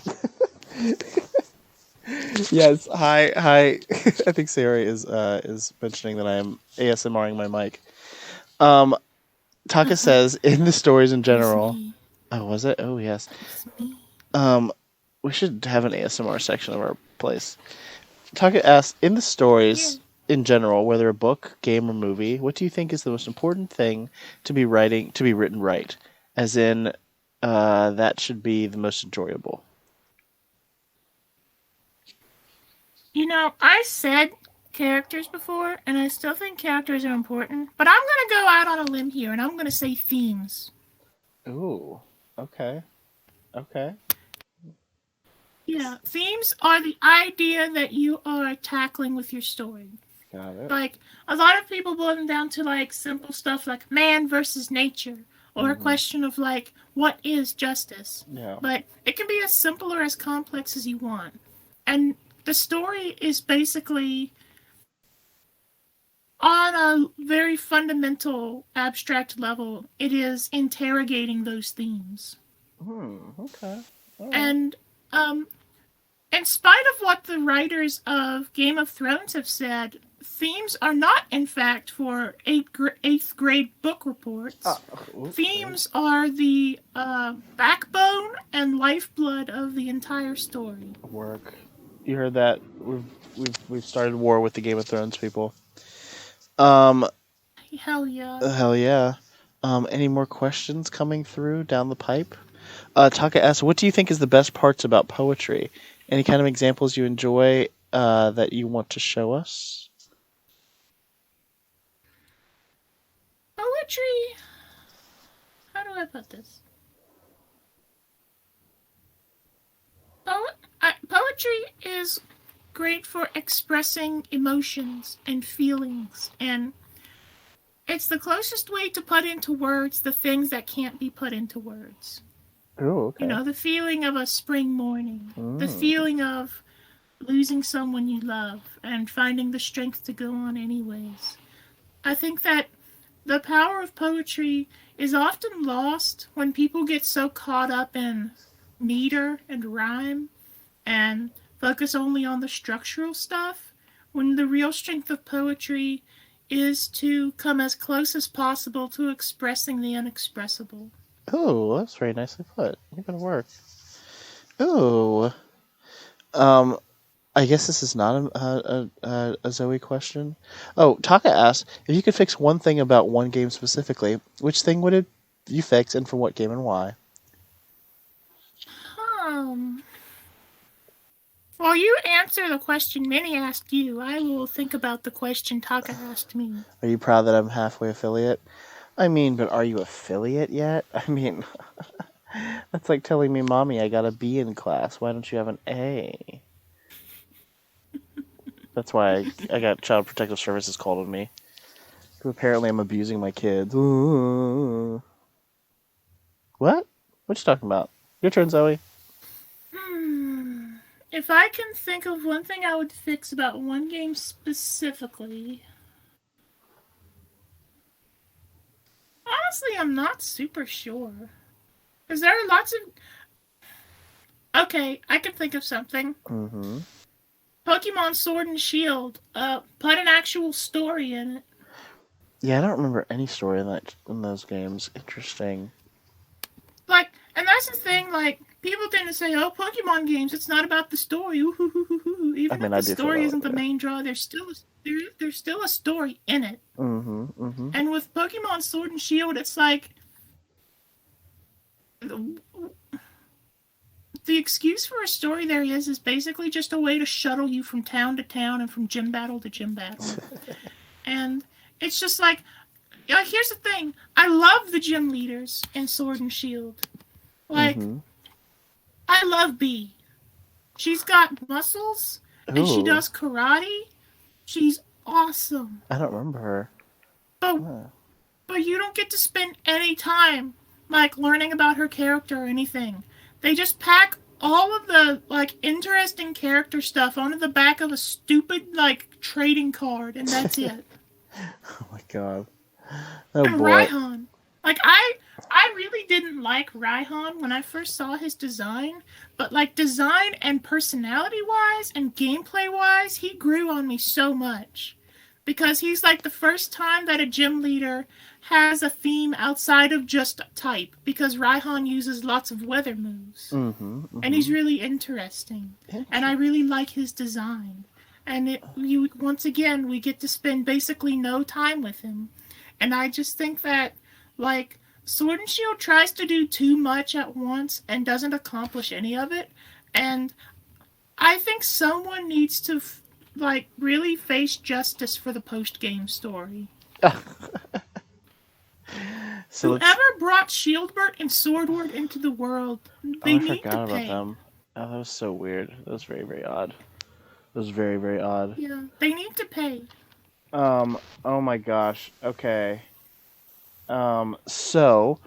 Yes. Hi. I think Sarah is mentioning that I am ASMRing my mic. Taka says in the stories in general. Oh, was it? Oh, yes. We should have an ASMR section of our place. Taka asks, in the stories in general, whether a book, game, or movie, what do you think is the most important thing to be written right? As in, that should be the most enjoyable. You know, I said characters before, and I still think characters are important, but I'm going to go out on a limb here, and I'm going to say themes. Ooh, okay. Yeah, themes are the idea that you are tackling with your story. Got it. Like, a lot of people boil them down to, like, simple stuff like man versus nature, or a question of, like, what is justice? Yeah. But it can be as simple or as complex as you want. And the story is basically on a very fundamental, abstract level. It is interrogating those themes. Okay. Right. And in spite of what the writers of Game of Thrones have said, themes are not, in fact, for eighth grade book reports. Themes are the backbone and lifeblood of the entire story. Work. You heard that? We've started war with the Game of Thrones people. Hell yeah. Hell yeah. Any more questions coming through down the pipe? Taka asks, what do you think is the best parts about poetry? Any kind of examples you enjoy that you want to show us? Poetry. How do I put this? Poetry is great for expressing emotions and feelings, and it's the closest way to put into words the things that can't be put into words. Oh, okay. You know, the feeling of a spring morning, the feeling of losing someone you love and finding the strength to go on anyways. I think that the power of poetry is often lost when people get so caught up in meter and rhyme and focus only on the structural stuff, when the real strength of poetry is to come as close as possible to expressing the unexpressible. Oh, that's very nicely put. You're gonna work. Oh, I guess this is not a Zoe question. Oh, Taka asked, if you could fix one thing about one game specifically, which thing would you fix, and for what game and why? While you answer the question Minnie asked you, I will think about the question Taka asked me. Are you proud that I'm halfway affiliate? I mean, but are you affiliate yet? I mean, that's like telling me, Mommy, I got a B in class. Why don't you have an A? That's why I got Child Protective Services called on me. Apparently I'm abusing my kids. Ooh. What? What you talking about? Your turn, Zoe. If I can think of one thing I would fix about one game specifically... Honestly, I'm not super sure. Because there are lots of... Okay, I can think of something. Pokemon Sword and Shield. Put an actual story in it. Yeah, I don't remember any story in those games. Interesting. Like, and that's the thing. Like, people tend to say, "Oh, Pokemon games, it's not about the story." I Even mean, if I the do feel story that isn't the way. main draw, there's still a story in it. Mm-hmm. Mm-hmm. And with Pokemon Sword and Shield, it's like the excuse for a story there is basically just a way to shuttle you from town to town and from gym battle to gym battle. And it's just like, here's the thing. I love the gym leaders in Sword and Shield. Like, Mm-hmm. I love Bee. She's got muscles and she Ooh, does karate. She's awesome. I don't remember her. But Huh. but you don't get to spend any time like learning about her character or anything. They just pack all of the like interesting character stuff onto the back of a stupid like trading card and that's it. Oh my god. Oh And boy. Raihan. Like I really didn't like Raihan when I first saw his design, but like design and personality wise and gameplay wise, he grew on me so much. Because he's like the first time that a gym leader has a theme outside of just type. Because Raihan uses lots of weather moves. Mm-hmm. And he's Mm-hmm. really interesting. And I really like his design. And once again, we get to spend basically no time with him. And I just think that, like, Sword and Shield tries to do too much at once and doesn't accomplish any of it. And I think someone needs to, like, really face justice for the post game story. So Whoever brought Shieldbert and Swordward into the world, Oh, they I need to forgot about pay. them. Oh, that was so weird. That was very, very odd. That was very, very odd. Yeah, they need to pay. Oh my gosh. Okay. So,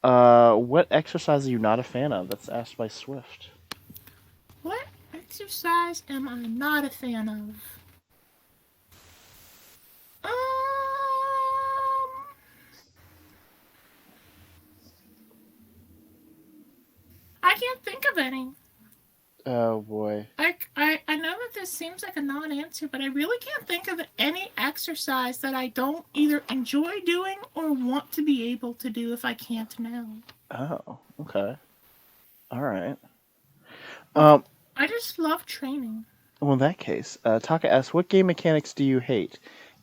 what exercise are you not a fan of? That's asked by Swift. What exercise am I not a fan of? Um, I can't think of any. Oh boy. I know that this seems like a non-answer, but I really can't think of any exercise that I don't either enjoy doing or want to be able to do if I can't now. Oh, okay. All right. Like, Um, I just love training. well, in that case, Taka asks, what game mechanics do you hate?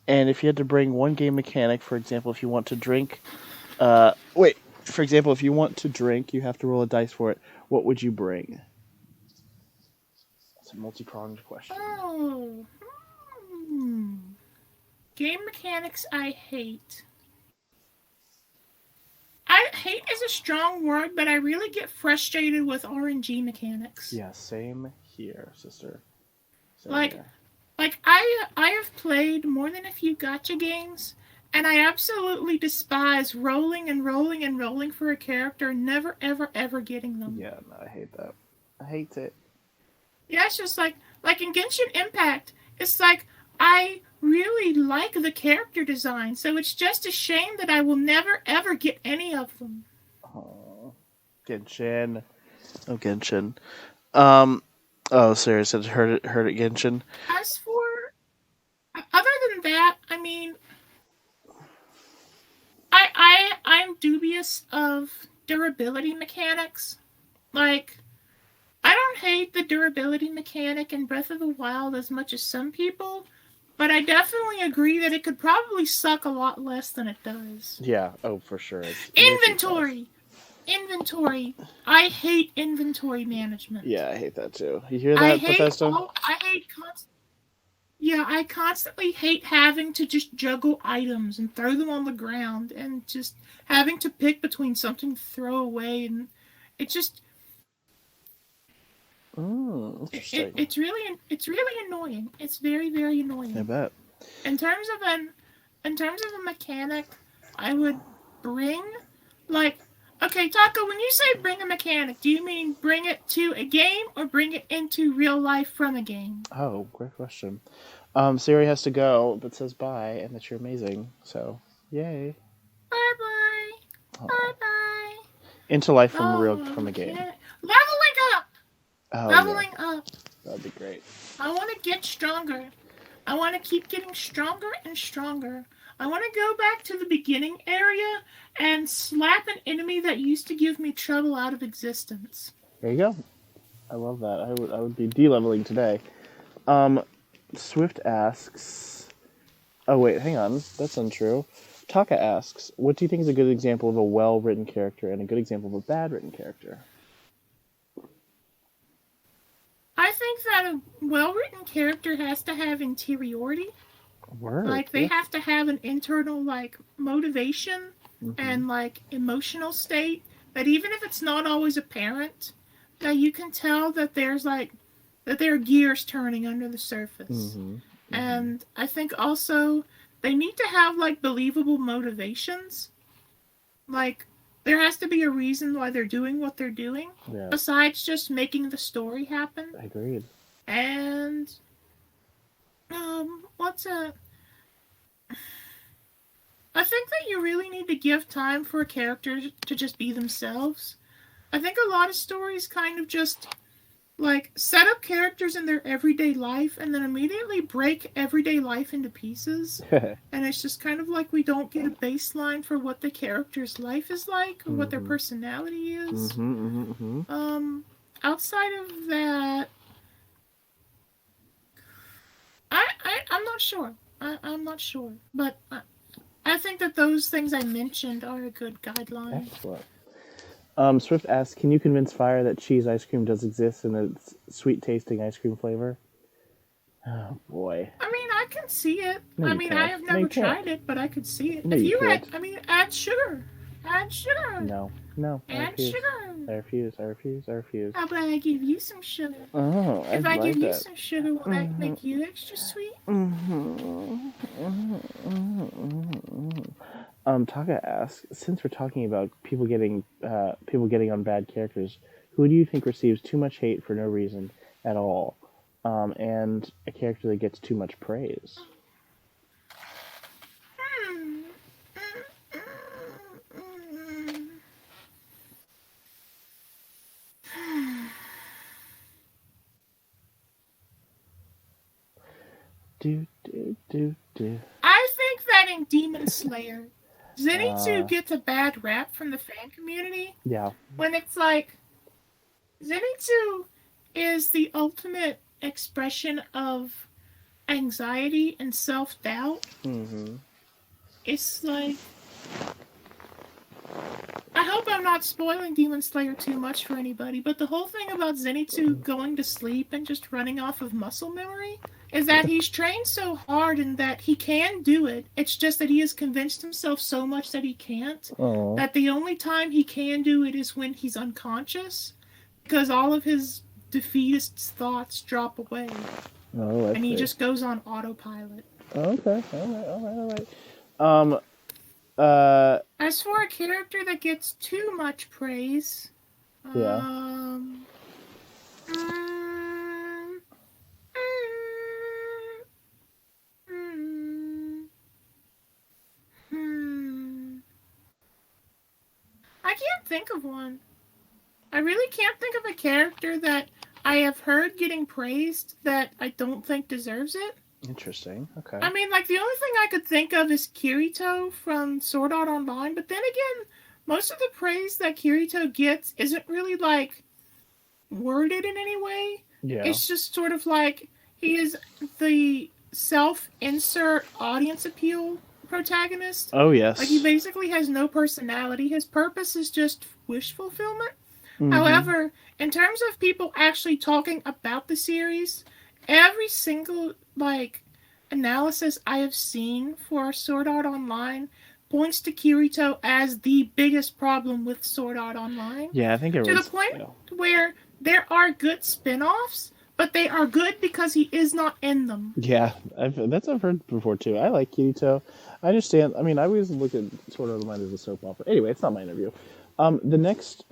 And if you had to bring one game mechanic, for example, if you want to drink, wait, for example, if you want to drink, you have to roll a dice for it. What would you bring? It's a multi-pronged question. Oh. Hmm. Game mechanics I hate. Hate is a strong word, but I really get frustrated with RNG mechanics. Yeah, same here, sister. Same Like, here. I have played more than a few gacha games, and I absolutely despise rolling and rolling and rolling for a character and never ever ever getting them. Yeah, no, I hate that. I hate it. Yeah, it's just like in Genshin Impact, it's like I really like the character design, so it's just a shame that I will never ever get any of them. Oh, Genshin. Oh, Genshin. Um. Oh, sorry. I said heard it, Genshin. As for other than that, I mean, I'm dubious of durability mechanics. Like, I don't hate the durability mechanic in Breath of the Wild as much as some people, but I definitely agree that it could probably suck a lot less than it does. Yeah. Oh, for sure. Inventory! Inventory. I hate inventory management. Yeah, I hate that too. You hear that, Bethesda? I constantly hate having to just juggle items and throw them on the ground and just having to pick between something to throw away and it just Interesting. it's really annoying. It's very very annoying. I bet. In terms of a mechanic, I would bring like okay, Taco, when you say bring a mechanic, do you mean bring it to a game or bring it into real life from a game? Oh, great question. Siri has to go, but says bye and that you're amazing. So, yay. Bye bye. Aw. Bye bye. Into life from a game. Leveling up. Oh, Leveling up. That'd be great. I want to get stronger. I want to keep getting stronger and stronger. I want to go back to the beginning area and slap an enemy that used to give me trouble out of existence. There you go. I love that. I would be de-leveling today. Swift asks... Oh, wait, hang on. That's untrue. Taka asks, what do you think is a good example of a well-written character and a good example of a bad-written character? I think that a well-written character has to have interiority. Word. Like, they have to have an internal, like, motivation Mm-hmm. and, like, emotional state that even if it's not always apparent, that you can tell that there's, like, that there are gears turning under the surface. Mm-hmm. Mm-hmm. And I think also they need to have, like, believable motivations. Like, there has to be a reason why they're doing what they're doing, Yeah, besides just making the story happen. agreed. And, I think that you really need to give time for a character to just be themselves. I think a lot of stories kind of just, like, set up characters in their everyday life and then immediately break everyday life into pieces. And it's just kind of like we don't get a baseline for what the character's life is like or what their personality is. Outside of that, I'm not sure. I'm not sure. But I think that those things I mentioned are a good guideline. Excellent. Swift asks, can you convince Fire that cheese ice cream does exist in a sweet-tasting ice cream flavor? Oh, boy. I mean, I can see it. No, I you mean, can't. I have No, never you can't. tried it, but I could see it. No, If you you add, can't. I mean, add sugar. Add sugar. No. I Add refuse. sugar. I refuse. How about I give you some sugar? Oh, If I like give you that. some sugar, will that make you extra sweet? Taka asks, since we're talking about people getting on bad characters, who do you think receives too much hate for no reason at all, and a character that gets too much praise? Do. I think that in Demon Slayer, Zenitsu gets a bad rap from the fan community. Yeah. When it's like, Zenitsu is the ultimate expression of anxiety and self-doubt. Mm-hmm. It's like, I hope I'm not spoiling Demon Slayer too much for anybody, but the whole thing about Zenitsu going to sleep and just running off of muscle memory is that he's trained so hard and that he can do it. It's just that he has convinced himself so much that he can't, that the only time he can do it is when he's unconscious, because all of his defeatist thoughts drop away. Oh, and he just goes on autopilot. Okay. All right. As for a character that gets too much praise, Yeah. I can't think of one. I really can't think of a character that I have heard getting praised that I don't think deserves it. Interesting. Okay. I mean, like, the only thing I could think of is Kirito from Sword Art Online, but then again, most of the praise that Kirito gets isn't really, like, worded in any way. Yeah. It's just sort of like he is the self-insert audience appeal protagonist. Oh, yes. Like, he basically has no personality. His purpose is just wish fulfillment. Mm-hmm. However, in terms of people actually talking about the series, every single, like, analysis I have seen for Sword Art Online points to Kirito as the biggest problem with Sword Art Online. Yeah, I think to the point where there are good spin-offs, but they are good because he is not in them. Yeah, I've heard before too. I like Kirito. I understand. I mean, I always look at Sword Art Online as a soap opera. Anyway, it's not my interview. The next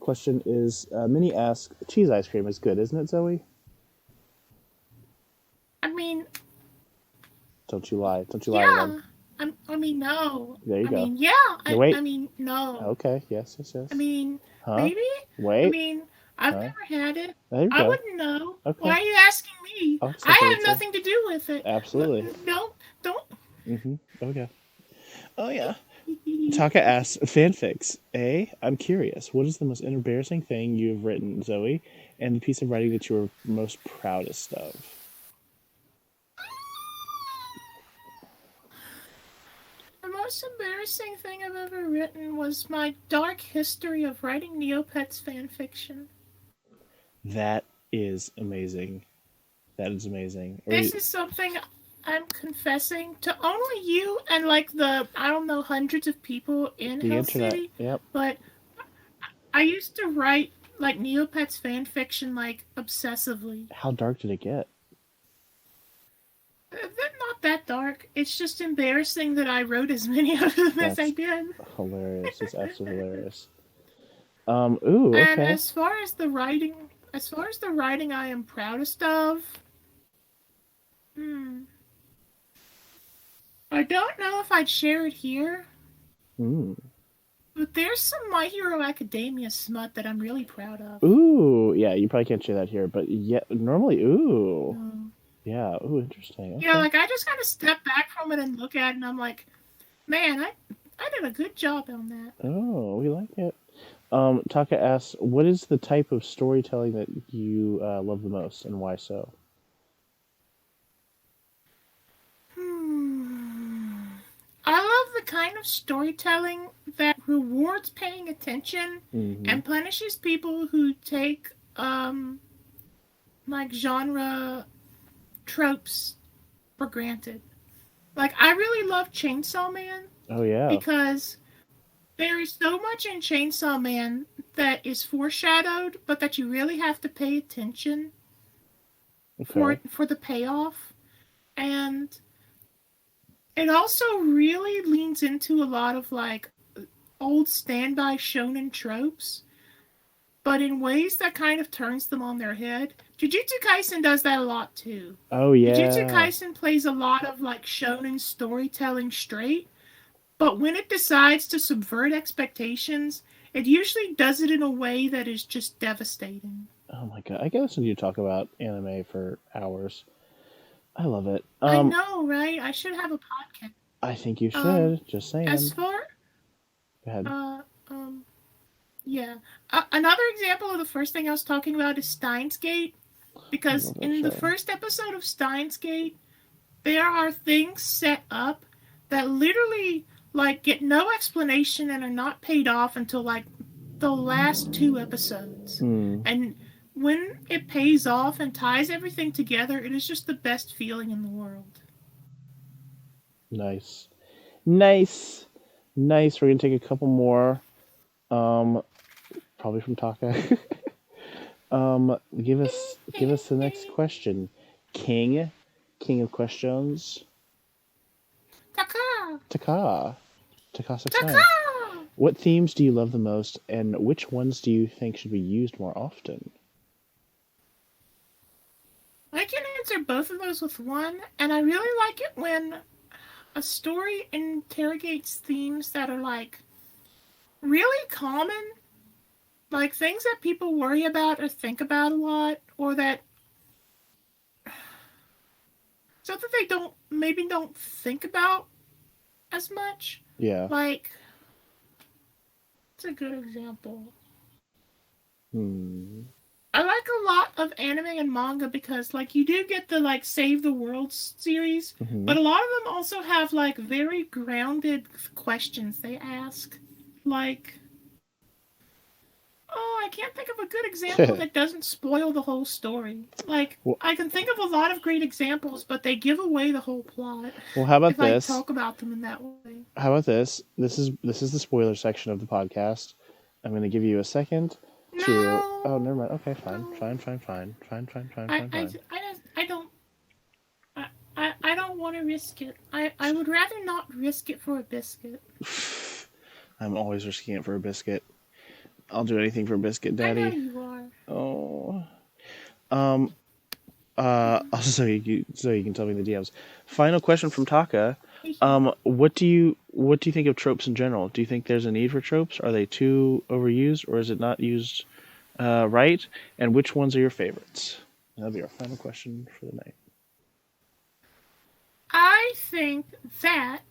question is Minnie asks, cheese ice cream is good, isn't it, Zoe? I mean, don't you lie. Don't you lie. Yeah. I mean, no. There you go. I mean, yeah. Wait. I mean, no. Okay. Yes. I mean, Huh? maybe. Wait. I mean, I've Huh? never had it. There you I go. wouldn't know. Okay. Why are you asking me? I'll accept the I have answer. nothing to do with it. Absolutely. Don't. Okay. Oh yeah. Taka asks, fanfics. A, I'm curious. What is the most embarrassing thing you have written, Zoe, and the piece of writing that you are most proudest of? The most embarrassing thing I've ever written was my dark history of writing Neopets fanfiction. That is amazing. That is amazing. This is something I'm confessing to only you and like the, I don't know, hundreds of people in the Hell internet. City. Yep. But I used to write like Neopets fanfiction like obsessively. How dark did it get? They're not that dark. It's just embarrassing that I wrote as many of them as I That's did. hilarious. It's absolutely hilarious. Ooh, And okay. as far as the writing I am proudest of, I don't know if I'd share it here, Mm. but there's some My Hero Academia smut that I'm really proud of. Ooh, yeah, you probably can't share that here, but yeah, normally, ooh. Yeah, ooh, interesting. Okay. Yeah, like I just kind of step back from it and look at it, and I'm like, man, I did a good job on that. Oh, we like it. Taka asks, what is the type of storytelling that you love the most, and why so? I love the kind of storytelling that rewards paying attention and punishes people who take like genre tropes for granted. Like I really love Chainsaw Man Oh yeah. because there is so much in Chainsaw Man that is foreshadowed, but that you really have to pay attention Okay. for the payoff. And it also really leans into a lot of like old standby shonen tropes, but in ways that kind of turns them on their head. Jujutsu Kaisen does that a lot too. Oh Jujutsu yeah. Kaisen plays a lot of like shonen storytelling straight, but when it decides to subvert expectations, it usually does it in a way that is just devastating. Oh my god, I can listen to you talk about anime for hours. I love it. I know, right? I should have a podcast. I think you Um, should. Just as saying. far, Go ahead. yeah. Another example of the first thing I was talking about is Steins Gate, I because love that in the show. first episode of Steins Gate, there are things set up that literally like get no explanation and are not paid off until like the last two episodes. And when it pays off and ties everything together, it is just the best feeling in the world. Nice. Nice. Nice. We're gonna take a couple more. Probably from Taka. Give us the next question. King of questions. Taka! Taka. Taka! What themes do you love the most, and which ones do you think should be used more often? I can answer both of those with one, and I really like it when a story interrogates themes that are like really common, like things that people worry about or think about a lot, or that something they don't think about as much. Yeah. Like, it's a good example. I like a lot of anime and manga because, like, you do get the, like, Save the World series, but a lot of them also have, like, very grounded questions they ask. Like, oh, I can't think of a good example that doesn't spoil the whole story. Like, Well, I can think of a lot of great examples, but they give away the whole plot. Well, how about if this? I talk about them in that way. How about this? This is the spoiler section of the podcast. I'm going to give you a second to. No. Oh, never mind. Okay, fine. I don't want to risk it. I would rather not risk it for a biscuit. I'm always risking it for a biscuit. I'll do anything for a biscuit, Daddy. I know you are. Oh. Also, so you can tell me the DMs. Final question from Taka. What do you think of tropes in general? Do you think there's a need for tropes? Are they too overused, or is it not used right? And which ones are your favorites? That'll be our final question for the night. I think that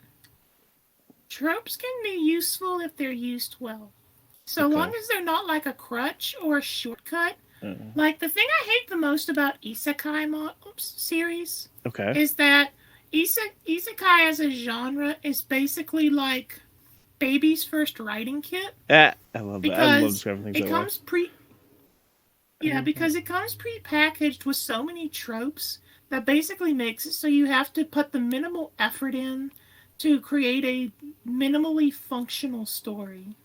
tropes can be useful if they're used well. So Okay. long as they're not like a crutch or a shortcut. Uh, Like, the thing I hate the most about series okay. is that isekai as a genre is basically like baby's first writing kit. I love that. I love Because describing things it that way. comes pre Yeah, because it comes pre-packaged with so many tropes that basically makes it so you have to put the minimal effort in to create a minimally functional story.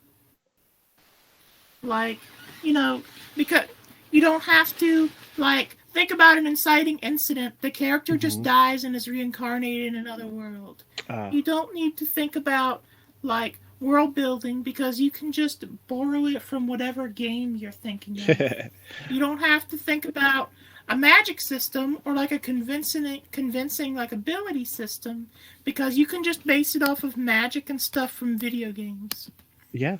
Like, you know, because you don't have to, like, think about an inciting incident. The character just dies and is reincarnated in another world. You don't need to think about, like, world building because you can just borrow it from whatever game you're thinking of. You don't have to think about a magic system or like a convincing like ability system because you can just base it off of magic and stuff from video games. Yeah,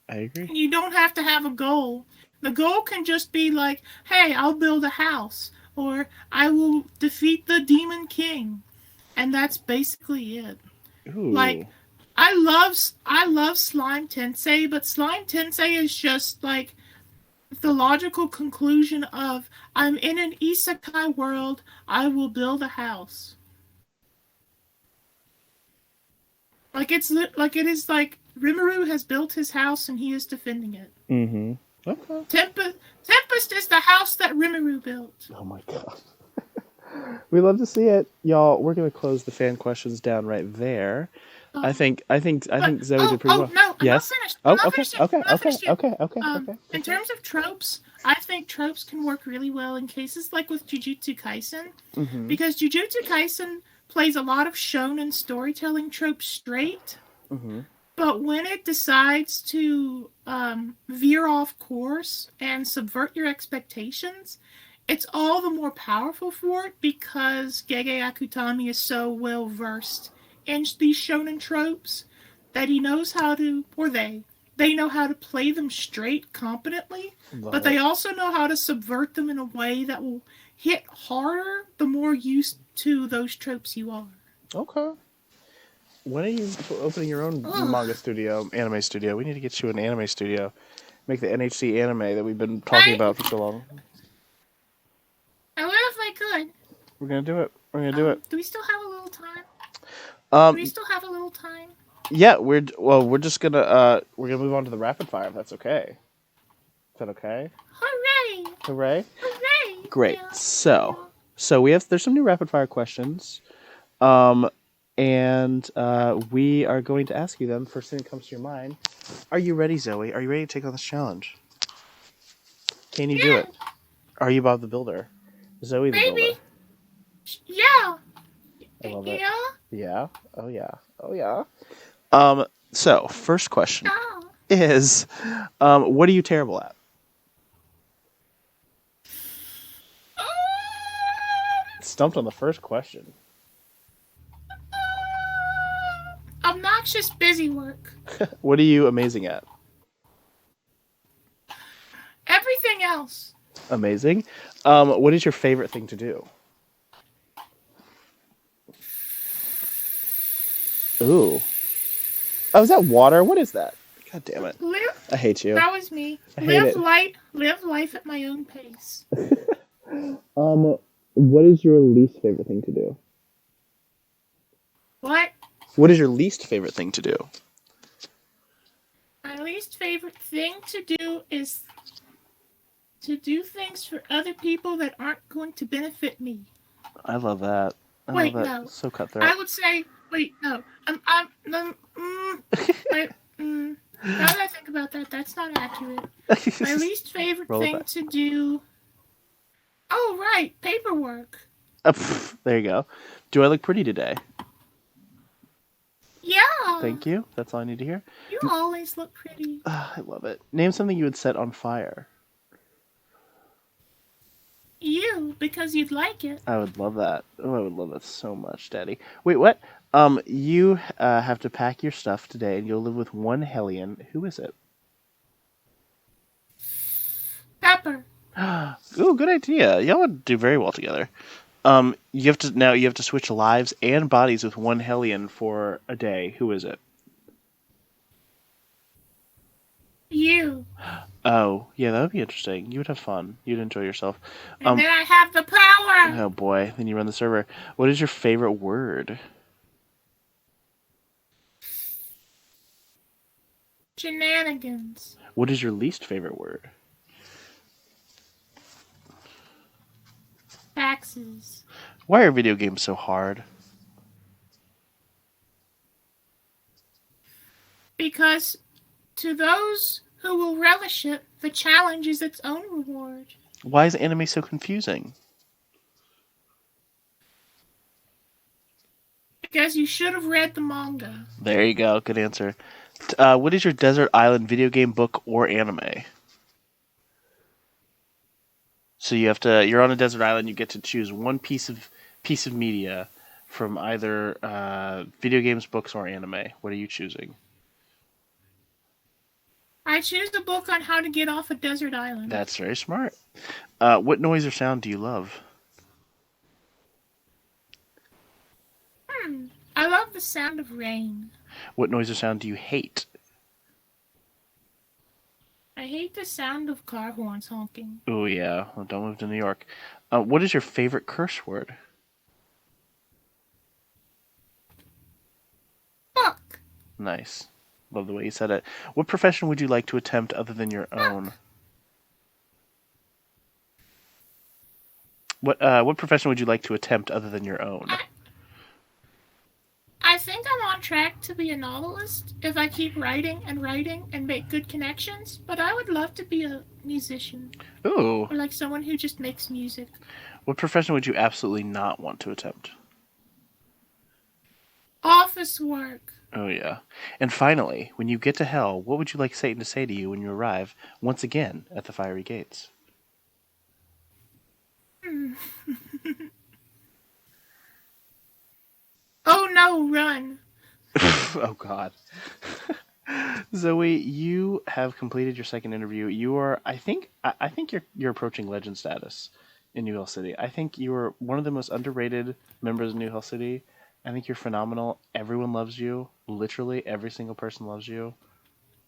I agree. You don't have to have a goal. The goal can just be like, hey, I'll build a house or I will defeat the demon king. And that's basically it. Ooh. Like, I love Slime Tensei, but Slime Tensei is just like the logical conclusion of I'm in an isekai world, I will build a house. Like it is like Rimuru has built his house and he is defending it. Mm-hmm. Okay. Tempest is the house that Rimuru built. Oh my god. We love to see it, y'all. We're gonna close the fan questions down right there. I think Zoe did pretty well. No, yes. I'm not finished. Okay. In terms of tropes, I think tropes can work really well in cases like with Jujutsu Kaisen, because Jujutsu Kaisen plays a lot of shonen storytelling tropes straight, but when it decides to veer off course and subvert your expectations, it's all the more powerful for it because Gege Akutami is so well versed in these shonen tropes that he knows how to, or they know how to play them straight competently, but they also know how to subvert them in a way that will hit harder the more used to those tropes you are. Okay. When are you opening your own manga studio, anime studio? We need to get you an anime studio. Make the NHC anime that we've been talking about for so long. I would if I could. We're gonna do it. We're gonna do it. Do we still have a little time? Do we still have a little time? Yeah, we're just gonna move on to the rapid fire if that's okay. Is that okay? Hooray! Hooray! Hooray! Great. Yeah. So there's some new rapid fire questions. And we are going to ask you them. First thing that comes to your mind. Are you ready, Zoe? Are you ready to take on this challenge? Can you do it? Are you Bob the Builder? Zoe the Maybe. Builder. Yeah. I love it. Yeah. Yeah. Oh yeah. Oh yeah. So first question is, what are you terrible at? Stumped on the first question. Obnoxious busy work. What are you amazing at? Everything else. Amazing. What is your favorite thing to do? Ooh. Oh, is that water? What is that? God damn it. I hate you. That was me. I hate Live life at my own pace. What is your least favorite thing to do? What? What is your least favorite thing to do? My least favorite thing to do is to do things for other people that aren't going to benefit me. I love that. Wait, love that. no. So cutthroat. I would say, wait, no. Now that I think about that, that's not accurate. My least favorite thing to do... Oh, right, paperwork. There you go. Do I look pretty today? Yeah. Thank you. That's all I need to hear. You always look pretty. I love it. Name something you would set on fire. You, because you'd like it. I would love that. Oh, I would love that so much, Daddy. Wait, what? You have to pack your stuff today, and you'll live with one Hellion. Who is it? Pepper. Ooh, good idea. Y'all would do very well together. You have to switch lives and bodies with one Hellion for a day. Who is it? You. Oh, yeah, that would be interesting. You would have fun. You'd enjoy yourself. And then I have the power. Oh boy, then you run the server. What is your favorite word? Shenanigans. What is your least favorite word? Taxes. Why are video games so hard? Because to those who will relish it, the challenge is its own reward. Why is anime so confusing? Because you should have read the manga. There you go. Good answer. What is your desert island video game, book, or anime? So you're on a desert island. You get to choose one piece of media from either video games, books, or anime. What are you choosing? I choose a book on how to get off a desert island. That's very smart. What noise or sound do you love? I love the sound of rain. What noise or sound do you hate? I hate the sound of car horns honking. Oh yeah, well, don't move to New York. What is your favorite curse word? Fuck. Nice. Love the way you said it. What profession would you like to attempt other than your own? What profession would you like to attempt other than your own? I think I'm on track to be a novelist if I keep writing and make good connections, but I would love to be a musician. Ooh. Or like someone who just makes music. What profession would you absolutely not want to attempt? Office work. Oh yeah. And finally, when you get to hell, what would you like Satan to say to you when you arrive once again at the fiery gates? Oh no, run. Oh god. Zoe, you have completed your second interview. You are I think you're approaching legend status in New Hell City. I think you are one of the most underrated members of New Hell City. I think you're phenomenal. Everyone loves you. Literally every single person loves you.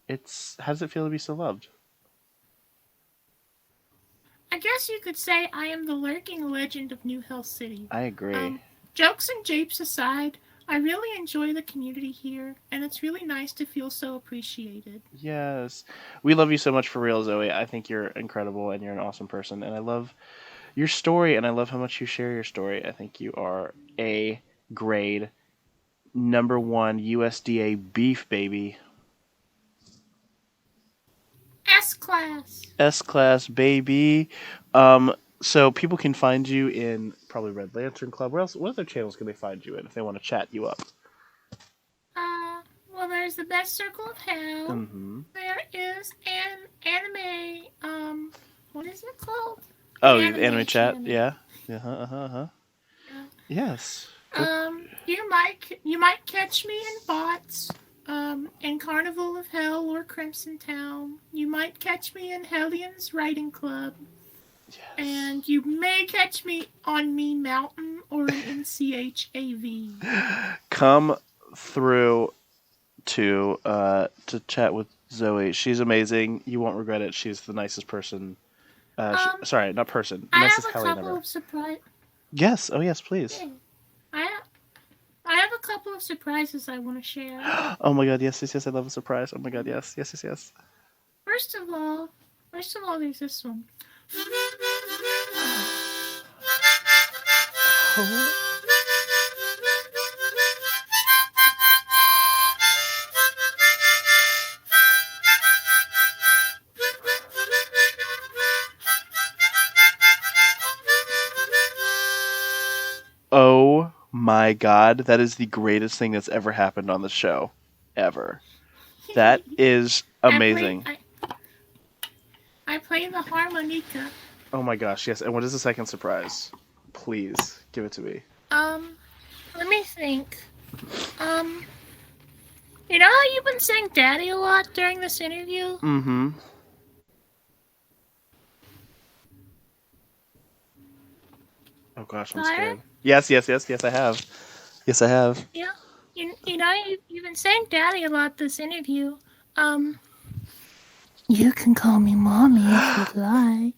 How does it feel to be so loved? I guess you could say I am the lurking legend of New Hell City. I agree. Jokes and japes aside, I really enjoy the community here, and it's really nice to feel so appreciated. Yes. We love you so much for real, Zoe. I think you're incredible and you're an awesome person. And I love your story and I love how much you share your story. I think you are a grade #1 USDA beef baby. S-Class. S-Class baby. So people can find you in probably Red Lantern Club. What other channels can they find you in if they want to chat you up? Well, there's the Best Circle of Hell. Mm-hmm. There is an anime, what is it called? Oh, the anime chat? Yeah. Yeah. Yes. You might catch me in bots, in Carnival of Hell or Crimson Town. You might catch me in Hellions Writing Club. Yes. And you may catch me on Mean Mountain or in NCHAV. Come through to chat with Zoe. She's amazing. You won't regret it. She's the nicest person. Sorry, not person. Nicest Hellion ever. Of surprises. Yes. Oh, yes, please. Yeah. I have a couple of surprises I want to share. Oh my god, yes. I love a surprise. Oh my god, yes. First of all, there's this one. Oh my god, that is the greatest thing that's ever happened on the show. Ever. That is amazing. I play the harmonica. Oh my gosh, yes. And what is the second surprise? Please, give it to me. Let me think. You know how you've been saying daddy a lot during this interview? Mm-hmm. Oh gosh, I'm Byron? scared. Yes, I have. Yes, I have. Yeah. Yes, I have. Yes, I have. Yeah. You know, you've been saying daddy a lot this interview. Um, you can call me mommy if you'd like.